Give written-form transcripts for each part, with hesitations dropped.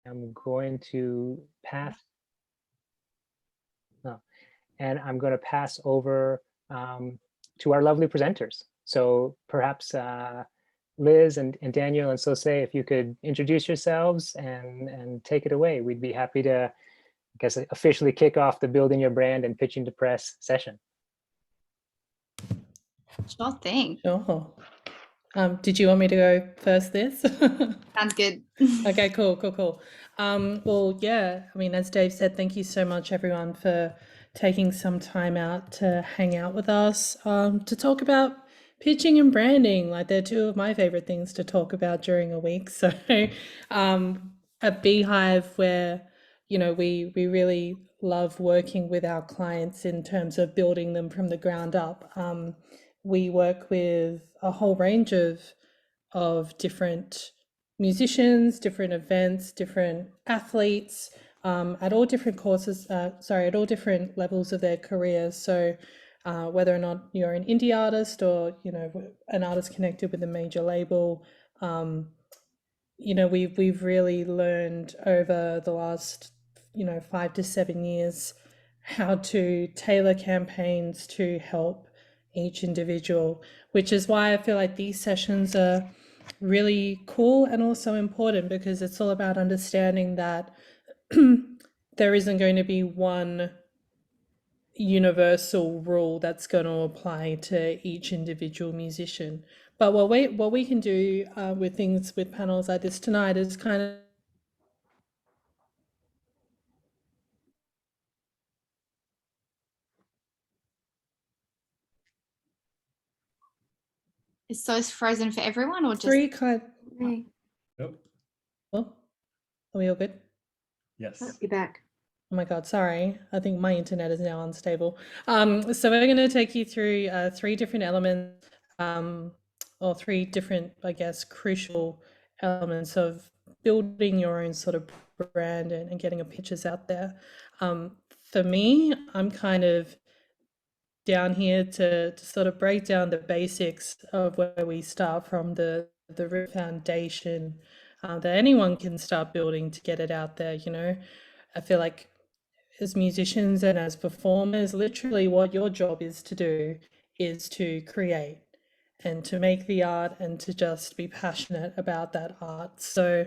I'm going to pass, and I'm going to pass over to our lovely presenters. So perhaps Liz and Daniel and Sose, if you could introduce yourselves and take it away, we'd be happy to, I guess, officially kick off the Building Your Brand and Pitching to Press session. Sure thing. Sure. Did you want me to go first this? Sounds good. Okay, cool. Well, yeah, I mean, as Dave said, thank you so much, everyone, for taking some time out to hang out with us, to talk about pitching and branding. Like, they're two of my favorite things to talk about during a week. So at Beehive, where, you know, we really love working with our clients in terms of building them from the ground up. We work with a whole range of different musicians, different events, different athletes, at all different courses, at all different levels of their careers. So whether or not you're an indie artist or, you know, an artist connected with a major label, you know, we've really learned over the last, you know, 5 to 7 years how to tailor campaigns to help each individual, which is why I feel like these sessions are really cool and also important, because it's all about understanding that there isn't going to be one universal rule that's going to apply to each individual musician. But what we can do with things, with panels like this tonight, is kind of Is Sos frozen for everyone or just three kind. me? Nope. Well, are we all good? Yes. You're back. Oh my God, sorry. I think my internet is now unstable. So we're going to take you through 3 different elements, or 3 different, I guess, crucial elements of building your own sort of brand and getting your pitches out there. For me, I'm kind of down here to sort of break down the basics of where we start from, the real foundation that anyone can start building to get it out there. You know, I feel like as musicians and as performers, literally what your job is to do is to create and to make the art and to just be passionate about that art. So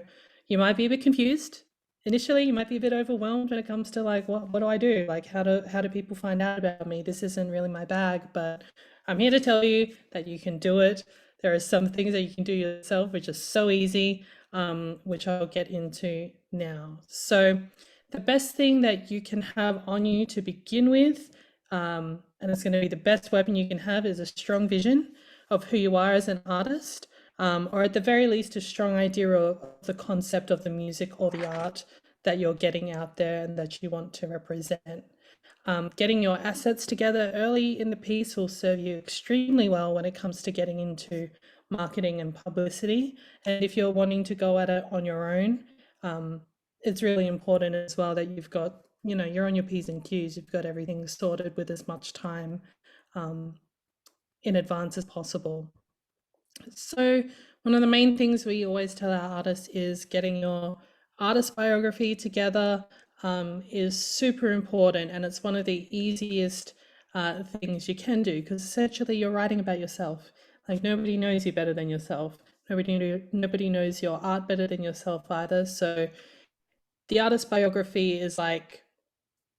you might be a bit confused initially, you might be a bit overwhelmed when it comes to like, what do I do? Like, how do people find out about me? This isn't really my bag, but I'm here to tell you that you can do it. There are some things that you can do yourself, which are so easy, which I'll get into now. So the best thing that you can have on you to begin with, and it's going to be the best weapon you can have, is a strong vision of who you are as an artist, or at the very least a strong idea of the concept of the music or the art that you're getting out there and that you want to represent. Getting your assets together early in the piece will serve you extremely well when it comes to getting into marketing and publicity. And if you're wanting to go at it on your own, it's really important as well that you've got, you know, you're on your P's and Q's, you've got everything sorted with as much time in advance as possible. So one of the main things we always tell our artists is getting your artist biography together is super important, and it's one of the easiest things you can do, because essentially you're writing about yourself. Like, nobody knows you better than yourself. Nobody knows your art better than yourself either. So the artist biography is like,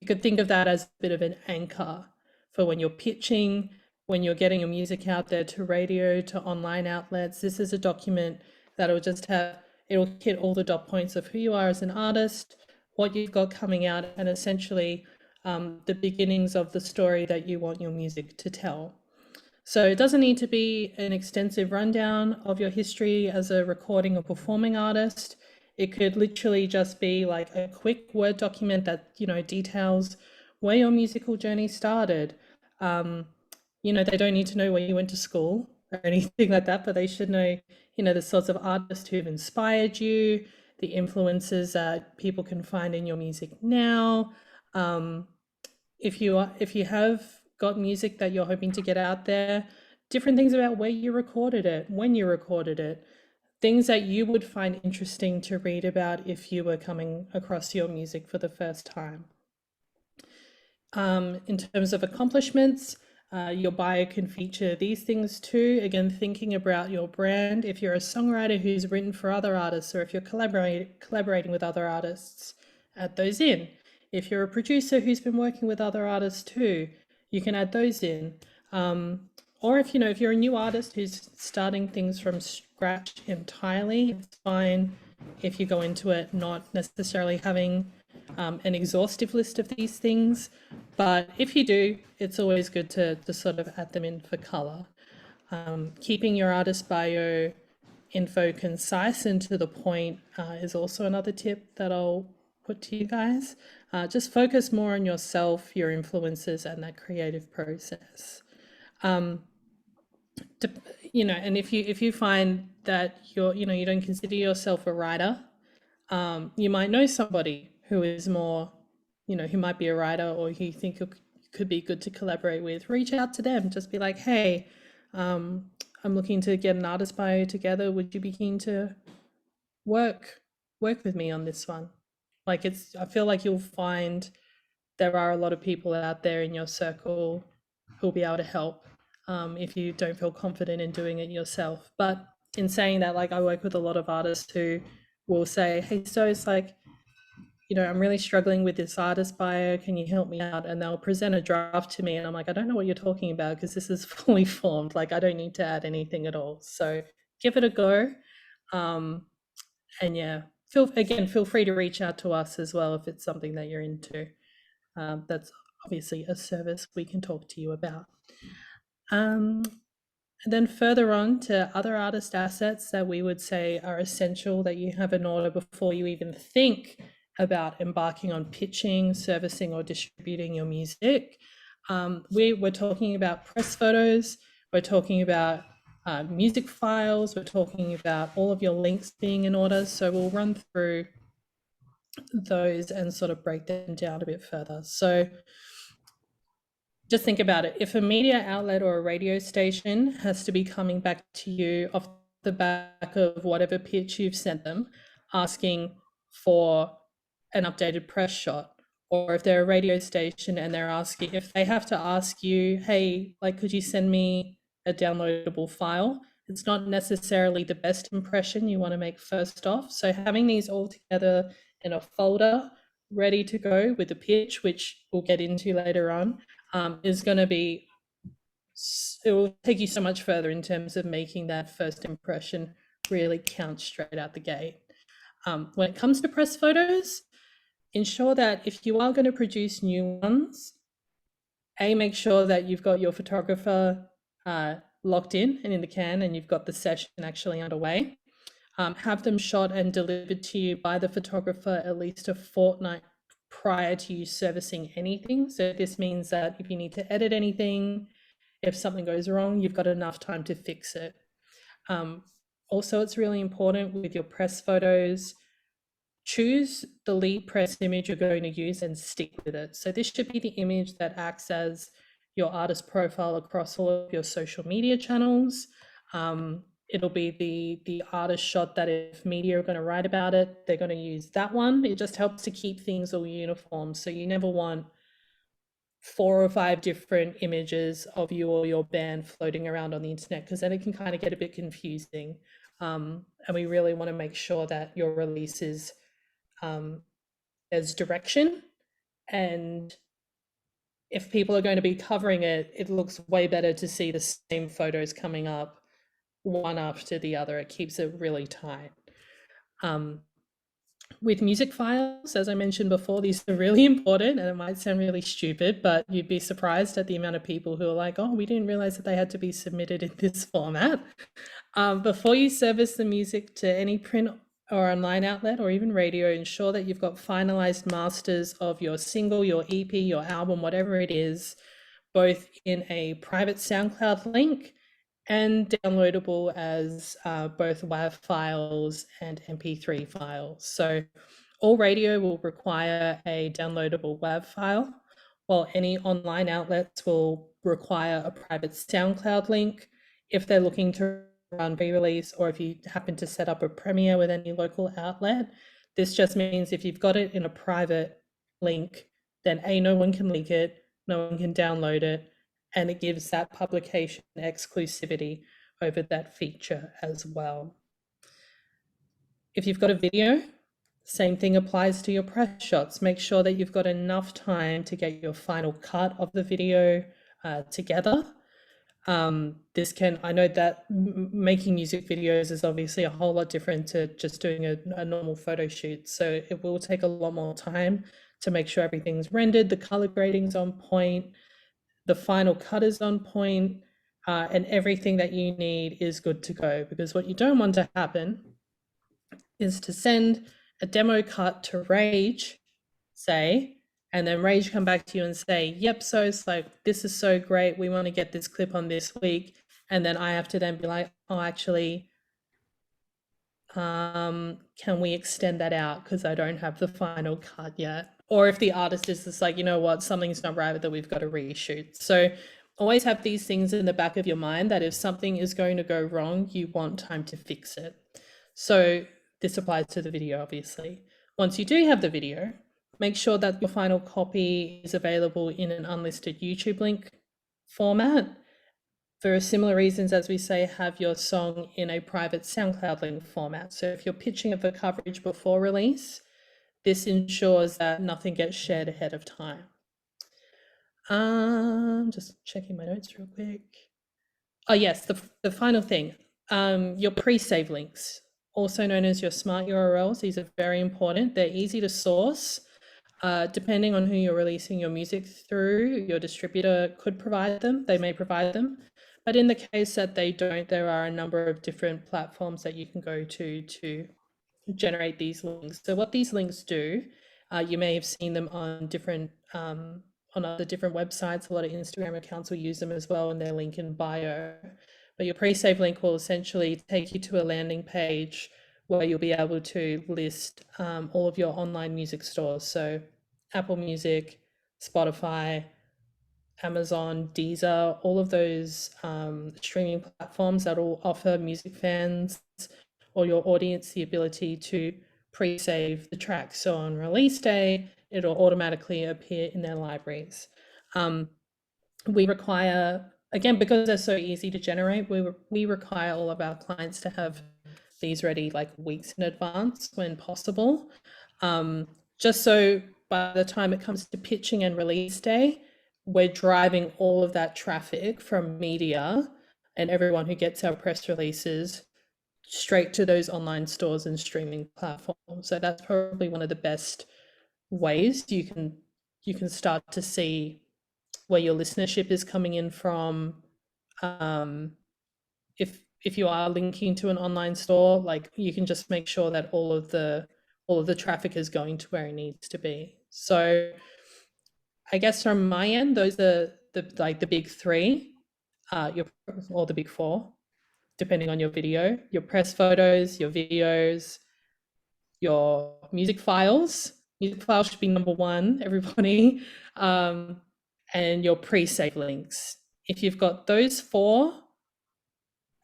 you could think of that as a bit of an anchor for when you're pitching, when you're getting your music out there to radio, to online outlets. This is a document that'll just have, it'll hit all the dot points of who you are as an artist, what you've got coming out, and essentially the beginnings of the story that you want your music to tell. So it doesn't need to be an extensive rundown of your history as a recording or performing artist. It could literally just be like a quick Word document that, you know, details where your musical journey started. You know, they don't need to know where you went to school or anything like that, but they should know, you know, the sorts of artists who've inspired you, the influences that people can find in your music now. If you have got music that you're hoping to get out there, different things about where you recorded it, when you recorded it, things that you would find interesting to read about if you were coming across your music for the first time. In terms of accomplishments, your bio can feature these things too. Again, thinking about your brand. If you're a songwriter who's written for other artists, or if you're collaborating with other artists, add those in. If you're a producer who's been working with other artists too, you can add those in. Or if you're a new artist who's starting things from scratch entirely, it's fine if you go into it not necessarily having an exhaustive list of these things, but if you do, it's always good to sort of add them in for color. Keeping your artist bio info concise and to the point is also another tip that I'll put to you guys. Just focus more on yourself, your influences, and that creative process. And if you find that you don't consider yourself a writer, you might know somebody who is more, who might be a writer or who you think could be good to collaborate with. Reach out to them. Just be like, hey, I'm looking to get an artist bio together. Would you be keen to work with me on this one? I feel like you'll find there are a lot of people out there in your circle who'll be able to help if you don't feel confident in doing it yourself. But in saying that, I work with a lot of artists who will say, hey, so it's I'm really struggling with this artist bio. Can you help me out? And they'll present a draft to me and I'm like, I don't know what you're talking about because this is fully formed. I don't need to add anything at all. So give it a go. And yeah, feel free to reach out to us as well if it's something that you're into. That's obviously a service we can talk to you about. And then further on to other artist assets that we would say are essential that you have in order before you even think about embarking on pitching, servicing, or distributing your music. We're talking about press photos, we're talking about music files, we're talking about all of your links being in order. So we'll run through those and sort of break them down a bit further. So just think about it. If a media outlet or a radio station has to be coming back to you off the back of whatever pitch you've sent them, asking for an updated press shot, or if they're a radio station and if they have to ask you, hey, could you send me a downloadable file? It's not necessarily the best impression you want to make first off. So having these all together in a folder ready to go with the pitch, which we'll get into later on, is going to be, it will take you so much further in terms of making that first impression really count straight out the gate. When it comes to press photos, ensure that if you are going to produce new ones, make sure that you've got your photographer locked in and in the can and you've got the session actually underway. Have them shot and delivered to you by the photographer at least a fortnight prior to you servicing anything. So this means that if you need to edit anything, if something goes wrong, you've got enough time to fix it. Also, it's really important with your press photos, choose the lead press image you're going to use and stick with it. So this should be the image that acts as your artist profile across all of your social media channels. It'll be the artist shot that if media are going to write about it, they're going to use that one. It just helps to keep things all uniform. So you never want 4 or 5 different images of you or your band floating around on the internet, because then it can kind of get a bit confusing. And we really want to make sure that your release is there's direction, and if people are going to be covering it, it looks way better to see the same photos coming up one after the other. It keeps it really tight. With music files, as I mentioned before, these are really important, and it might sound really stupid, but you'd be surprised at the amount of people who are like, oh, we didn't realize that they had to be submitted in this format. Before you service the music to any print or online outlet or even radio, ensure that you've got finalized masters of your single, your EP, your album, whatever it is, both in a private SoundCloud link and downloadable as both WAV files and MP3 files. So all radio will require a downloadable WAV file, while any online outlets will require a private SoundCloud link if they're looking to run pre-release, or if you happen to set up a premiere with any local outlet. This just means if you've got it in a private link, then no one can leak it, no one can download it, and it gives that publication exclusivity over that feature as well. If you've got a video, same thing applies to your press shots. Make sure that you've got enough time to get your final cut of the video together. I know that making music videos is obviously a whole lot different to just doing a normal photo shoot. So it will take a lot more time to make sure everything's rendered, the color grading's on point, the final cut is on point, and everything that you need is good to go. Because what you don't want to happen is to send a demo cut to Rage, say, and then Rage come back to you and say, yep, so it's like, this is so great, we want to get this clip on this week. And then I have to then be like, oh, actually, can we extend that out because I don't have the final cut yet? Or if the artist is just like, you know what, something's not right, that we've got to reshoot. So always have these things in the back of your mind that if something is going to go wrong, you want time to fix it. So this applies to the video, obviously. Once you do have the video, make sure that your final copy is available in an unlisted YouTube link format. For similar reasons, as we say, have your song in a private SoundCloud link format. So if you're pitching it for coverage before release, this ensures that nothing gets shared ahead of time. Just checking my notes real quick. Oh yes, the final thing, your pre-save links, also known as your smart URLs. These are very important. They're easy to source. Depending on who you're releasing your music through, your distributor could provide them. They may provide them. But in the case that they don't, there are a number of different platforms that you can go to generate these links. So what these links do, you may have seen them on other different websites. A lot of Instagram accounts will use them as well in their link in bio. But your pre-save link will essentially take you to a landing page where you'll be able to list all of your online music stores. So Apple Music, Spotify, Amazon, Deezer, all of those streaming platforms that will offer music fans or your audience the ability to pre-save the track. So on release day, it'll automatically appear in their libraries. We require, again, because they're so easy to generate, we require all of our clients to have these ready like weeks in advance when possible. Just so by the time it comes to pitching and release day, we're driving all of that traffic from media and everyone who gets our press releases straight to those online stores and streaming platforms. So that's probably one of the best ways you can start to see where your listenership is coming in from. If you are linking to an online store, like you can just make sure that all of the traffic is going to where it needs to be. So I guess from my end, those are the big three, or the big four, depending on your video: your press photos, your videos, your music files. Music files should be number one, everybody, and your pre-save links. If you've got those four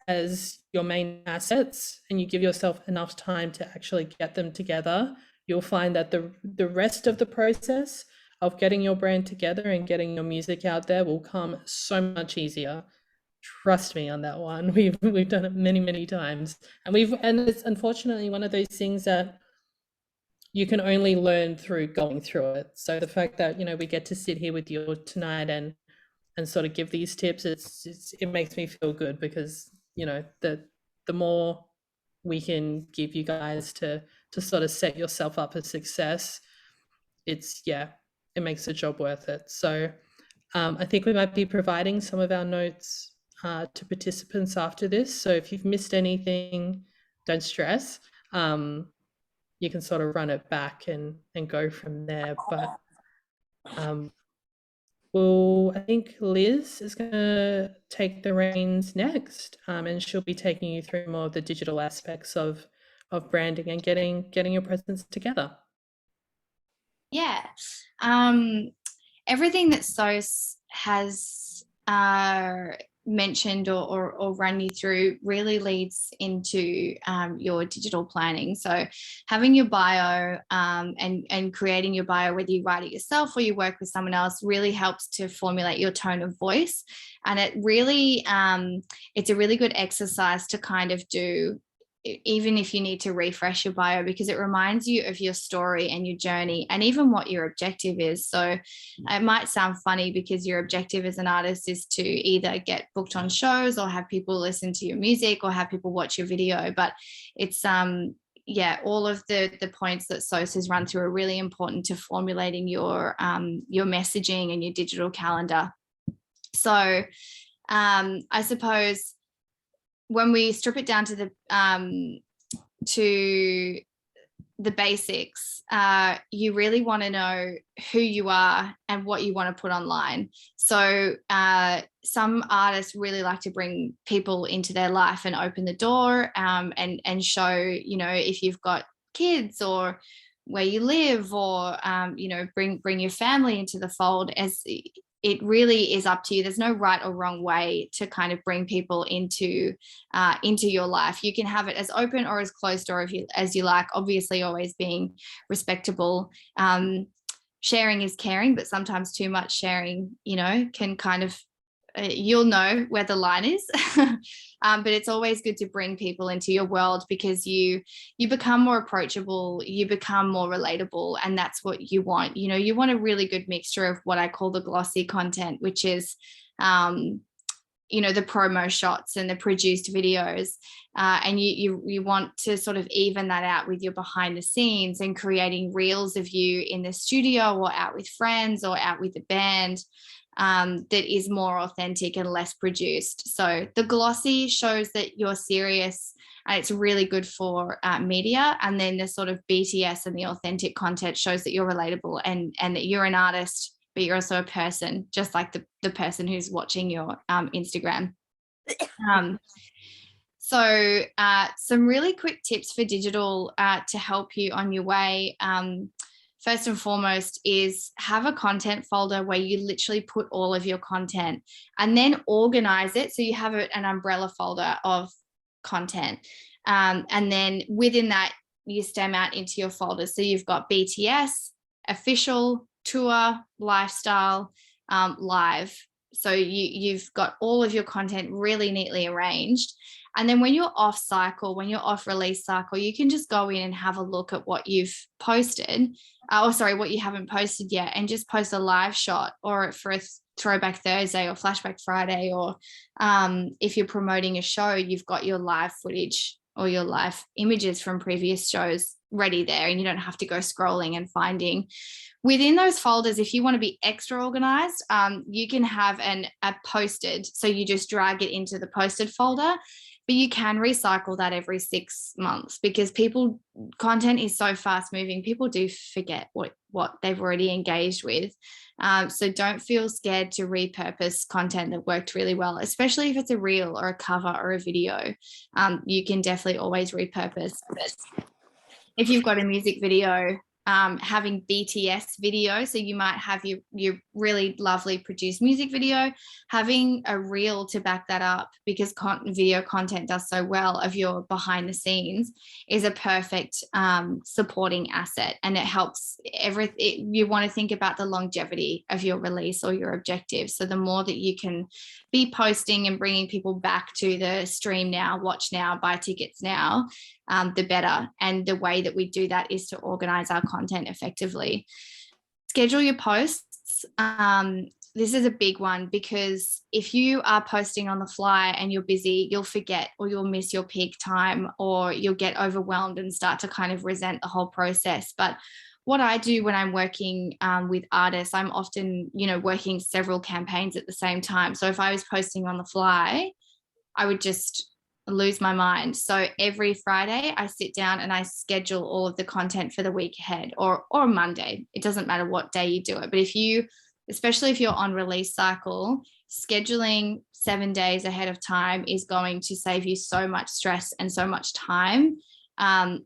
as your main assets and you give yourself enough time to actually get them together, you'll find that the rest of the process of getting your brand together and getting your music out there will come so much easier. Trust me on that one. We've done it many times, and it's unfortunately one of those things that you can only learn through going through it. So the fact that, you know, we get to sit here with you tonight and sort of give these tips, it makes me feel good, because, you know, the more we can give you guys to sort of set yourself up for success, it makes the job worth it. So I think we might be providing some of our notes to participants after this. So if you've missed anything, don't stress. You can sort of run it back and go from there. But I think Liz is going to take the reins next, and she'll be taking you through more of the digital aspects of branding and getting your presence together. Yeah. Everything that Sos has mentioned or run you through really leads into your digital planning. So having your bio and creating your bio, whether you write it yourself or you work with someone else, really helps to formulate your tone of voice. And it really, it's a really good exercise to kind of do, even if you need to refresh your bio, because it reminds you of your story and your journey and even what your objective is. So it might sound funny because your objective as an artist is to either get booked on shows or have people listen to your music or have people watch your video. But it's, yeah, all of the points that Sos has run through are really important to formulating your messaging and your digital calendar. So I suppose when we strip it down to the basics, you really want to know who you are and what you want to put online. So some artists really like to bring people into their life and open the door and show, you know, if you've got kids or where you live, or you know, bring your family into the fold. As it really is up to you. There's no right or wrong way to kind of bring people into your life. You can have it as open or as closed door as you like, obviously always being respectable. Sharing is caring, but sometimes too much sharing, you know, can kind of, you'll know where the line is. But it's always good to bring people into your world, because you become more approachable, you become more relatable, and that's what you want. You know, you want a really good mixture of what I call the glossy content, which is you know, the promo shots and the produced videos, and you want to sort of even that out with your behind the scenes and creating reels of you in the studio or out with friends or out with the band. That is more authentic and less produced. So the glossy shows that you're serious and it's really good for media. And then the sort of BTS and the authentic content shows that you're relatable and that you're an artist, but you're also a person, just like the person who's watching your Instagram. So some really quick tips for digital to help you on your way. First and foremost is have a content folder where you literally put all of your content, and then organize it so you have an umbrella folder of content. And then within that, you stem out into your folders. So you've got BTS, official, tour, lifestyle, live. So you've got all of your content really neatly arranged. And then when you're off cycle, when you're off release cycle, you can just go in and have a look at what you've posted, what you haven't posted yet, and just post a live shot, or for a throwback Thursday or flashback Friday, or if you're promoting a show, you've got your live footage or your live images from previous shows ready there, and you don't have to go scrolling and finding. Within those folders, if you want to be extra organized, you can have a posted, so you just drag it into the posted folder. But you can recycle that every 6 months, because content is so fast moving. People do forget what they've already engaged with. So don't feel scared to repurpose content that worked really well, especially if it's a reel or a cover or a video. You can definitely always repurpose this. If you've got a music video, having BTS video, so you might have your really lovely produced music video, having a reel to back that up, because video content does so well of your behind the scenes, is a perfect supporting asset, and it helps you want to think about the longevity of your release or your objective. So the more that you can be posting and bringing people back to the stream now, watch now, buy tickets now, the better. And the way that we do that is to organize our content effectively. Schedule your posts. This is a big one, because if you are posting on the fly and you're busy, you'll forget, or you'll miss your peak time, or you'll get overwhelmed and start to kind of resent the whole process. But what I do when I'm working with artists, I'm often, working several campaigns at the same time. So if I was posting on the fly, I would just lose my mind. So every Friday I sit down and I schedule all of the content for the week ahead, or Monday. It doesn't matter what day you do it. But especially if you're on release cycle, scheduling 7 days ahead of time is going to save you so much stress and so much time. And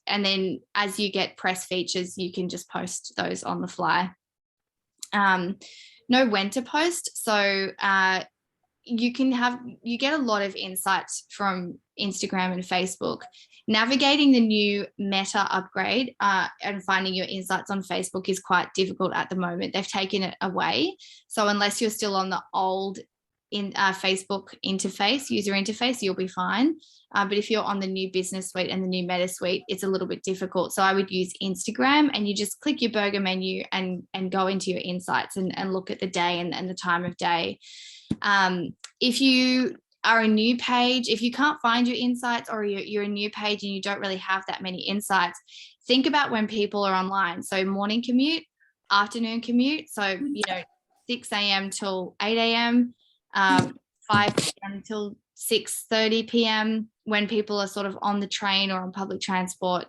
then as you get press features, you can just post those on the fly. Know when to post. So you get a lot of insights from Instagram and Facebook. Navigating the new Meta upgrade and finding your insights on Facebook is quite difficult at the moment. They've taken it away. So unless you're still on the old Facebook user interface, you'll be fine. But if you're on the new business suite and the new Meta suite, it's a little bit difficult. So I would use Instagram, and you just click your burger menu and go into your insights and look at the day and the time of day. If you are a new page, if you can't find your insights, or you're a new page and you don't really have that many insights, think about when people are online. So morning commute, afternoon commute. So, 6 a.m. till 8 a.m., 5 p.m. till 6:30 p.m. when people are sort of on the train or on public transport.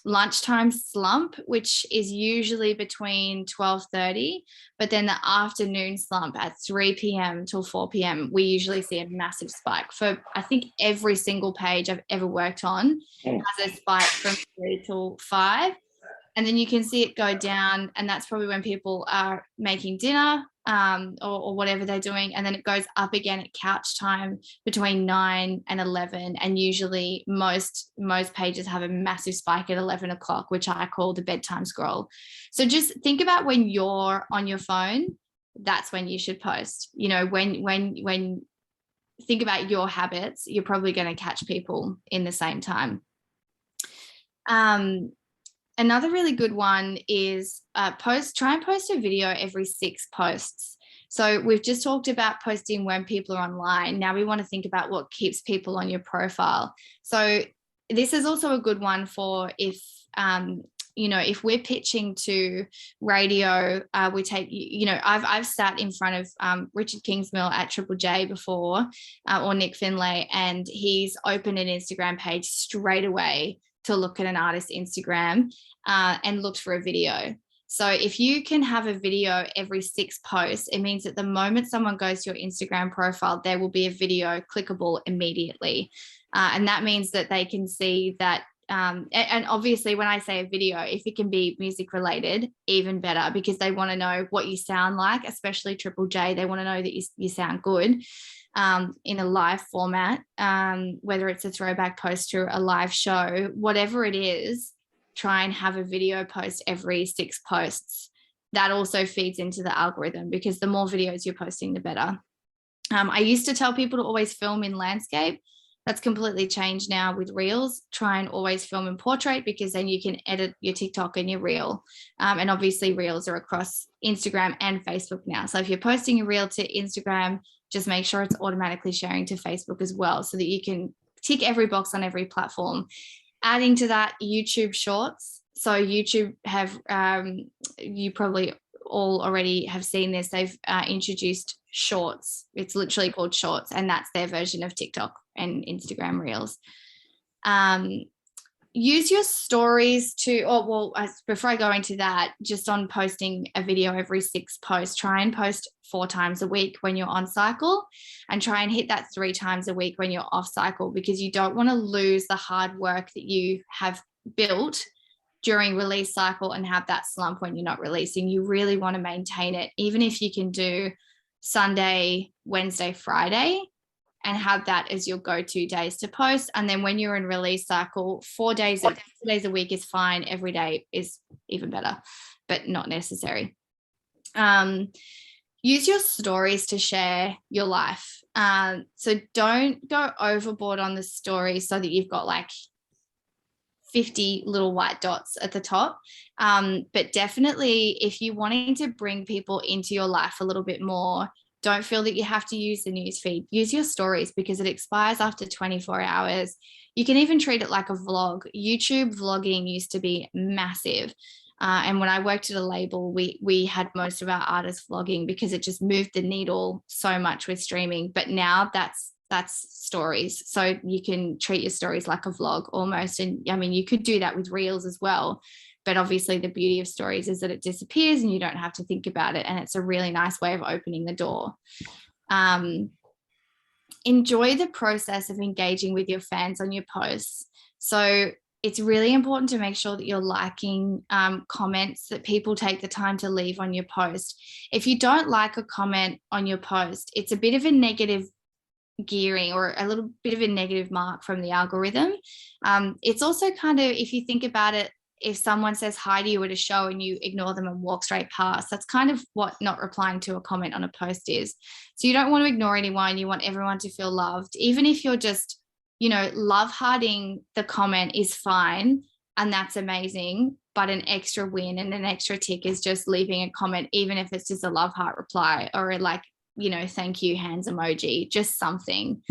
Lunchtime slump, which is usually between 12:30, but then the afternoon slump at 3 p.m. till 4 p.m. we usually see a massive spike. For I think every single page I've ever worked on has a spike from 3 till 5, and then you can see it go down, and that's probably when people are making dinner or whatever they're doing, and then it goes up again at couch time between 9 and 11, and usually most pages have a massive spike at 11 o'clock, which I call the bedtime scroll. So just think about when you're on your phone, that's when you should post. When think about your habits, you're probably going to catch people in the same time. Another really good one is try and post a video every 6 posts. So we've just talked about posting when people are online. Now we want to think about what keeps people on your profile. So this is also a good one for if we're pitching to radio, we take, I've sat in front of Richard Kingsmill at Triple J before, or Nick Finlay, and he's opened an Instagram page straight away to look at an artist's Instagram and looked for a video. So if you can have a video every 6 posts, it means that the moment someone goes to your Instagram profile, there will be a video clickable immediately. And that means that they can see that. And obviously when I say a video, if it can be music related, even better, because they want to know what you sound like, especially Triple J. They want to know that you sound good. In a live format, whether it's a throwback post or a live show, whatever it is, try and have a video post every 6 posts. That also feeds into the algorithm, because the more videos you're posting, the better. I used to tell people to always film in landscape. That's completely changed now with Reels. Try and always film in portrait, because then you can edit your TikTok and your Reel. And obviously Reels are across Instagram and Facebook now. So if you're posting a Reel to Instagram, just make sure it's automatically sharing to Facebook as well, so that you can tick every box on every platform. Adding to that, YouTube Shorts. So YouTube have, you probably all already have seen this. They've introduced Shorts. It's literally called Shorts, and that's their version of TikTok and Instagram Reels. Use your stories to, before I go into that, just on posting a video every 6 posts, try and post 4 times a week when you're on cycle, and try and hit that 3 times a week when you're off cycle, because you don't want to lose the hard work that you have built during release cycle and have that slump when you're not releasing. You really want to maintain it, even if you can do Sunday, Wednesday, Friday, and have that as your go-to days to post. And then when you're in release cycle, 4 days a week is fine. Every day is even better, but not necessary. Use your stories to share your life. So don't go overboard on the story so that you've got like 50 little white dots at the top. But definitely, if you're wanting to bring people into your life a little bit more, don't feel that you have to use the newsfeed. Use your stories, because it expires after 24 hours. You can even treat it like a vlog. YouTube vlogging used to be massive. And when I worked at a label, we had most of our artists vlogging, because it just moved the needle so much with streaming. But now that's stories. So you can treat your stories like a vlog almost. And I mean, you could do that with Reels as well. But obviously the beauty of stories is that it disappears and you don't have to think about it. And it's a really nice way of opening the door. Enjoy the process of engaging with your fans on your posts. So it's really important to make sure that you're liking comments that people take the time to leave on your post. If you don't like a comment on your post, it's a bit of a negative gearing or a little bit of a negative mark from the algorithm. It's also kind of, if you think about it, if someone says hi to you at a show and you ignore them and walk straight past, that's kind of what not replying to a comment on a post is. So you don't want to ignore anyone. You want everyone to feel loved. Even if you're just, you know, love hearting the comment is fine, and that's amazing. But an extra win and an extra tick is just leaving a comment, even if it's just a love heart reply or like, you know, thank you hands emoji, just something.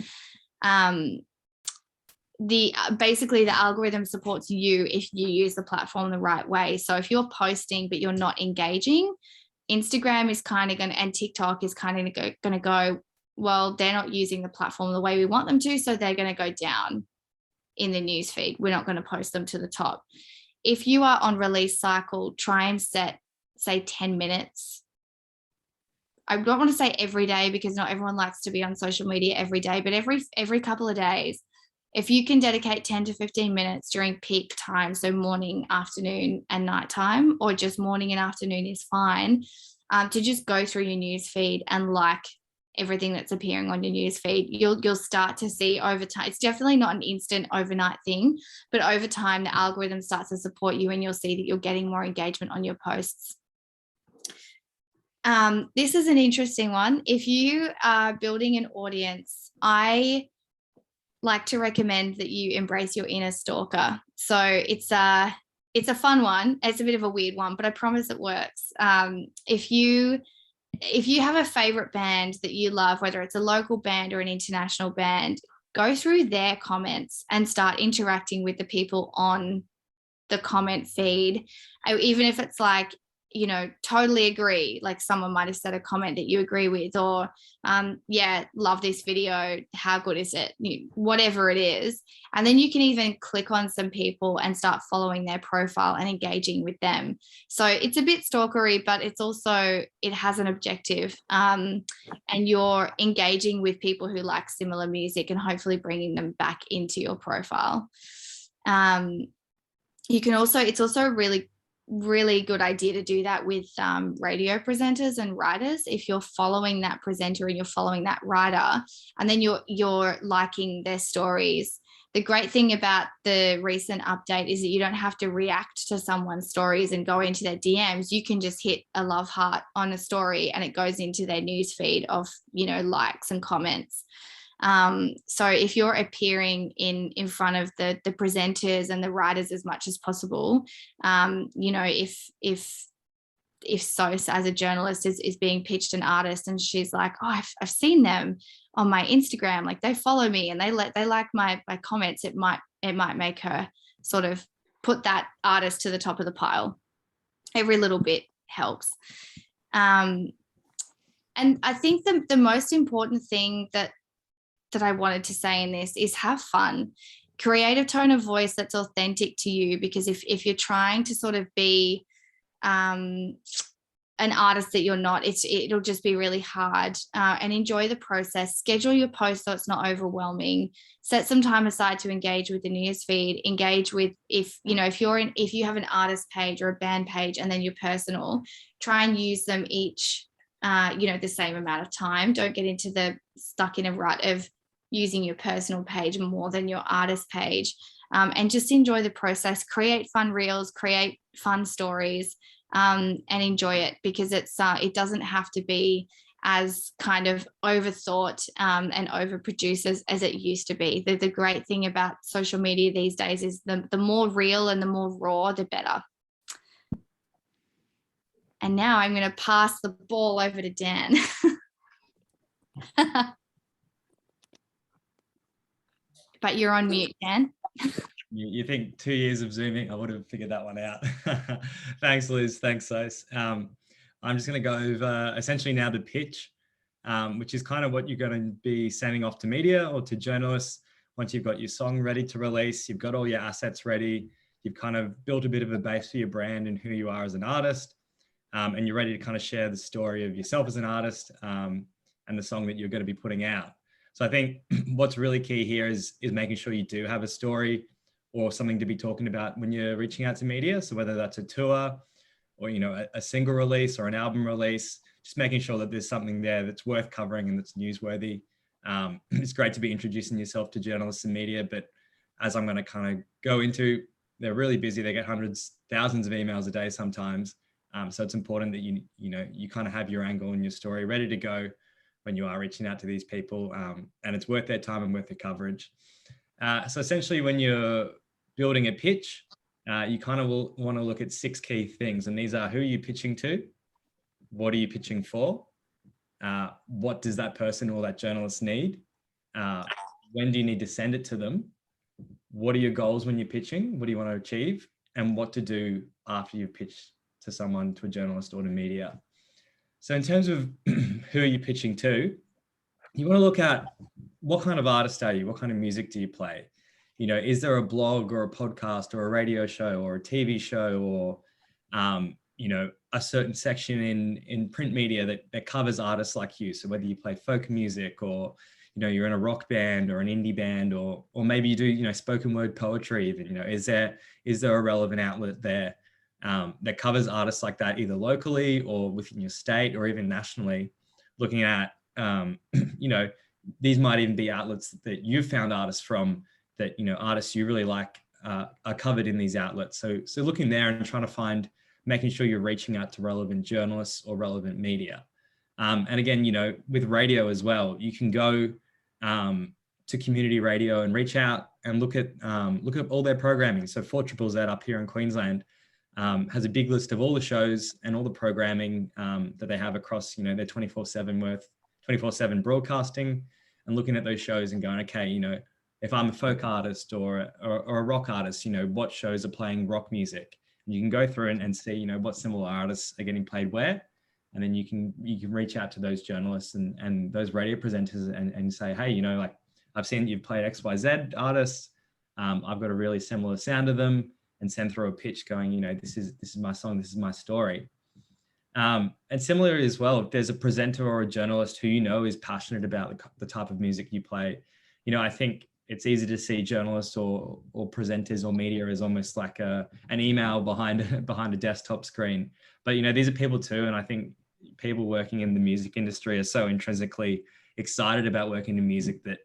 Basically the algorithm supports you if you use the platform the right way. So if you're posting but you're not engaging, Instagram is kind of going to, and TikTok is kind of going to go, well, they're not using the platform the way we want them to, so they're going to go down in the newsfeed. We're not going to post them to the top. If you are on release cycle, try and set, say, 10 minutes. I don't want to say every day because not everyone likes to be on social media every day, but every couple of days, if you can dedicate 10 to 15 minutes during peak time, so morning, afternoon, and nighttime, or just morning and afternoon is fine, to just go through your news feed and like everything that's appearing on your news feed, you'll start to see over time. It's definitely not an instant overnight thing, but over time the algorithm starts to support you and you'll see that you're getting more engagement on your posts. This is an interesting one. If you are building an audience, I like to recommend that you embrace your inner stalker. So it's a fun one. It's a bit of a weird one, but I promise it works. If you have a favorite band that you love, whether it's a local band or an international band, go through their comments and start interacting with the people on the comment feed. Even if it's like, you know, totally agree, like someone might have said a comment that you agree with, or yeah, love this video, how good is it, whatever it is. And then you can even click on some people and start following their profile and engaging with them. So it's a bit stalkery, but it's also, it has an objective, and you're engaging with people who like similar music and hopefully bringing them back into your profile. You can also, it's also a really good idea to do that with radio presenters and writers. If you're following that presenter and you're following that writer, and then you're liking their stories. The great thing about the recent update is that you don't have to react to someone's stories and go into their DMs. You can just hit a love heart on a story and it goes into their news feed of, you know, likes and comments. So if you're appearing in front of the presenters and the writers as much as possible, you know, if Sos as a journalist is being pitched an artist and she's like, oh, I've seen them on my Instagram, like they follow me and they like my comments, it might make her sort of put that artist to the top of the pile. Every little bit helps. And I think the most important thing that I wanted to say in this is have fun. Create a tone of voice that's authentic to you, because if you're trying to sort of be an artist that you're not, it'll just be really hard. And enjoy the process. Schedule your post so it's not overwhelming. Set some time aside to engage with the newsfeed. Engage with, if you have an artist page or a band page and then your personal, try and use them each the same amount of time. Don't get into stuck in a rut of using your personal page more than your artist page, and just enjoy the process. Create fun reels, create fun stories, and enjoy it, because it doesn't have to be as kind of overthought and overproduced as it used to be. The great thing about social media these days is the more real and the more raw, the better. And now I'm going to pass the ball over to Dan. But you're on mute, Dan. You think 2 years of Zooming, I would have figured that one out. Thanks, Liz. Thanks, Sos. I'm just going to go over essentially now the pitch, which is kind of what you're going to be sending off to media or to journalists. Once you've got your song ready to release, you've got all your assets ready, you've kind of built a bit of a base for your brand and who you are as an artist, and you're ready to kind of share the story of yourself as an artist and the song that you're going to be putting out. So I think what's really key here is making sure you do have a story or something to be talking about when you're reaching out to media. So whether that's a tour or, you know, a single release or an album release, just making sure that there's something there that's worth covering and that's newsworthy. It's great to be introducing yourself to journalists and media, but as I'm going to kind of go into, they're really busy. They get hundreds, thousands of emails a day sometimes. So it's important that you kind of have your angle and your story ready to go when you are reaching out to these people, and it's worth their time and worth the coverage. So essentially, when you're building a pitch, you kind of will want to look at 6 key things, and these are: who are you pitching to? What are you pitching for? What does that person or that journalist need? When do you need to send it to them? What are your goals when you're pitching? What do you want to achieve? And what to do after you've pitched to someone, to a journalist or to media. So in terms of who are you pitching to, you want to look at what kind of artist are you? What kind of music do you play? You know, is there a blog or a podcast or a radio show or a TV show or, you know, a certain section in print media that covers artists like you? So whether you play folk music or, you know, you're in a rock band or an indie band, or maybe you do, you know, spoken word poetry even, you know, is there a relevant outlet there that covers artists like that, either locally or within your state or even nationally? Looking at, you know, these might even be outlets that you've found artists from, that, you know, artists you really like are covered in these outlets. So looking there and trying to find, making sure you're reaching out to relevant journalists or relevant media. And again, you know, with radio as well, you can go to community radio and reach out and look at all their programming. So 4ZZZ up here in Queensland has a big list of all the shows and all the programming that they have across, you know, their 24/7 broadcasting, and looking at those shows and going, okay, you know, if I'm a folk artist or a rock artist, you know, what shows are playing rock music? And you can go through and see, you know, what similar artists are getting played where. And then you can reach out to those journalists and those radio presenters and say, hey, you know, like, I've seen that you've played XYZ artists. I've got a really similar sound to them, and send through a pitch going, you know, this is my song, this is my story. And similarly as well, if there's a presenter or a journalist who you know is passionate about the type of music you play, you know, I think it's easy to see journalists or presenters or media as almost like an email behind a desktop screen. But, you know, these are people too. And I think people working in the music industry are so intrinsically excited about working in music that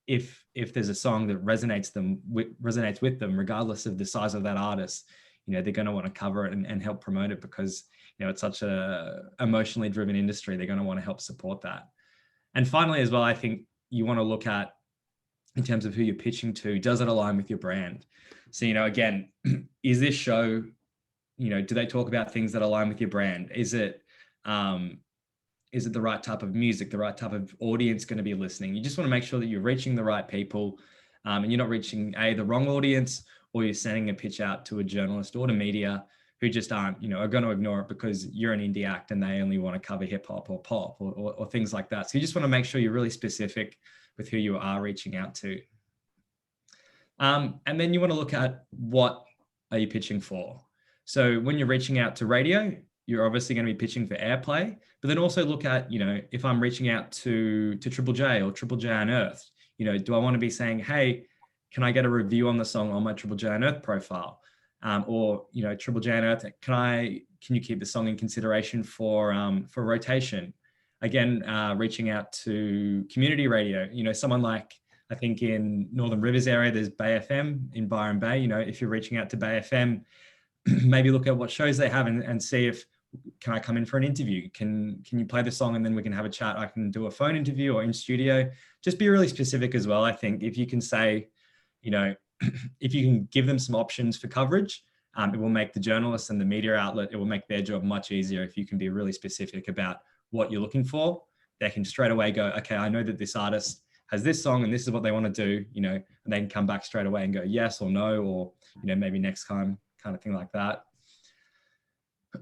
if there's a song that resonates with them, regardless of the size of that artist, you know, they're going to want to cover it and help promote it, because, you know, it's such a emotionally driven industry. They're going to want to help support that. And finally, as well, I think you want to look at, in terms of who you're pitching to, does it align with your brand? So, you know, again, is this show, you know, do they talk about things that align with your brand? Is it the right type of music, the right type of audience going to be listening? You just want to make sure that you're reaching the right people, and you're not reaching the wrong audience, or you're sending a pitch out to a journalist or to media who just aren't, you know, are going to ignore it because you're an indie act and they only want to cover hip hop or pop or things like that. So you just want to make sure you're really specific with who you are reaching out to. And then you want to look at, what are you pitching for? So when you're reaching out to radio, you're obviously going to be pitching for airplay, but then also look at, you know, if I'm reaching out to Triple J or Triple J Unearthed, you know, do I want to be saying, hey, can I get a review on the song on my Triple J Unearthed profile? Or, you know, Triple J Unearthed, can you keep the song in consideration for rotation? Again, reaching out to community radio, you know, someone like, I think in Northern Rivers area, there's Bay FM in Byron Bay. You know, if you're reaching out to Bay FM, maybe look at what shows they have and see if, can I come in for an interview? Can you play the song and then we can have a chat? I can do a phone interview or in studio. Just be really specific as well. I think if you can say, you know, if you can give them some options for coverage, it will make the journalists and the media outlet, it will make their job much easier. If you can be really specific about what you're looking for, they can straight away go, okay, I know that this artist has this song and this is what they want to do, you know, and they can come back straight away and go yes or no, or, you know, maybe next time, kind of thing like that.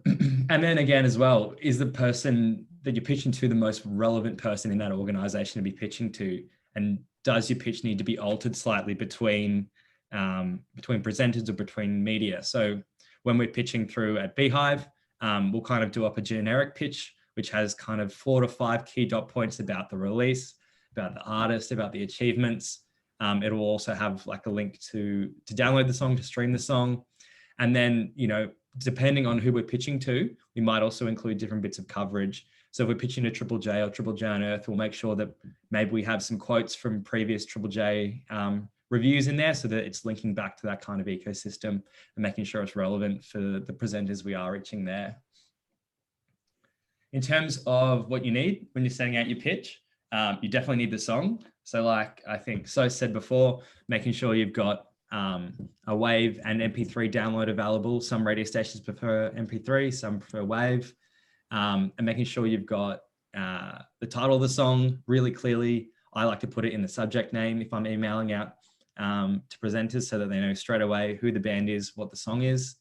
And then again, as well, is the person that you're pitching to the most relevant person in that organization to be pitching to? And does your pitch need to be altered slightly between presenters or between media? So when we're pitching through at Beehive, we'll kind of do up a generic pitch, which has kind of 4 to 5 key dot points about the release, about the artist, about the achievements. It will also have like a link to download the song, to stream the song. And then, you know, depending on who we're pitching to, we might also include different bits of coverage. So if we're pitching to Triple J or Triple J Unearthed, we'll make sure that maybe we have some quotes from previous Triple J reviews in there, so that it's linking back to that kind of ecosystem and making sure it's relevant for the presenters we are reaching there. In terms of what you need when you're sending out your pitch, you definitely need the song. So like I think Sos said before, making sure you've got a WAV and MP3 download available. Some radio stations prefer MP3, some prefer WAV. And making sure you've got the title of the song really clearly. I like to put it in the subject name if I'm emailing out to presenters, so that they know straight away who the band is, what the song is,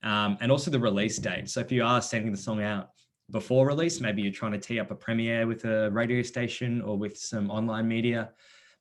and also the release date. So if you are sending the song out before release, maybe you're trying to tee up a premiere with a radio station or with some online media,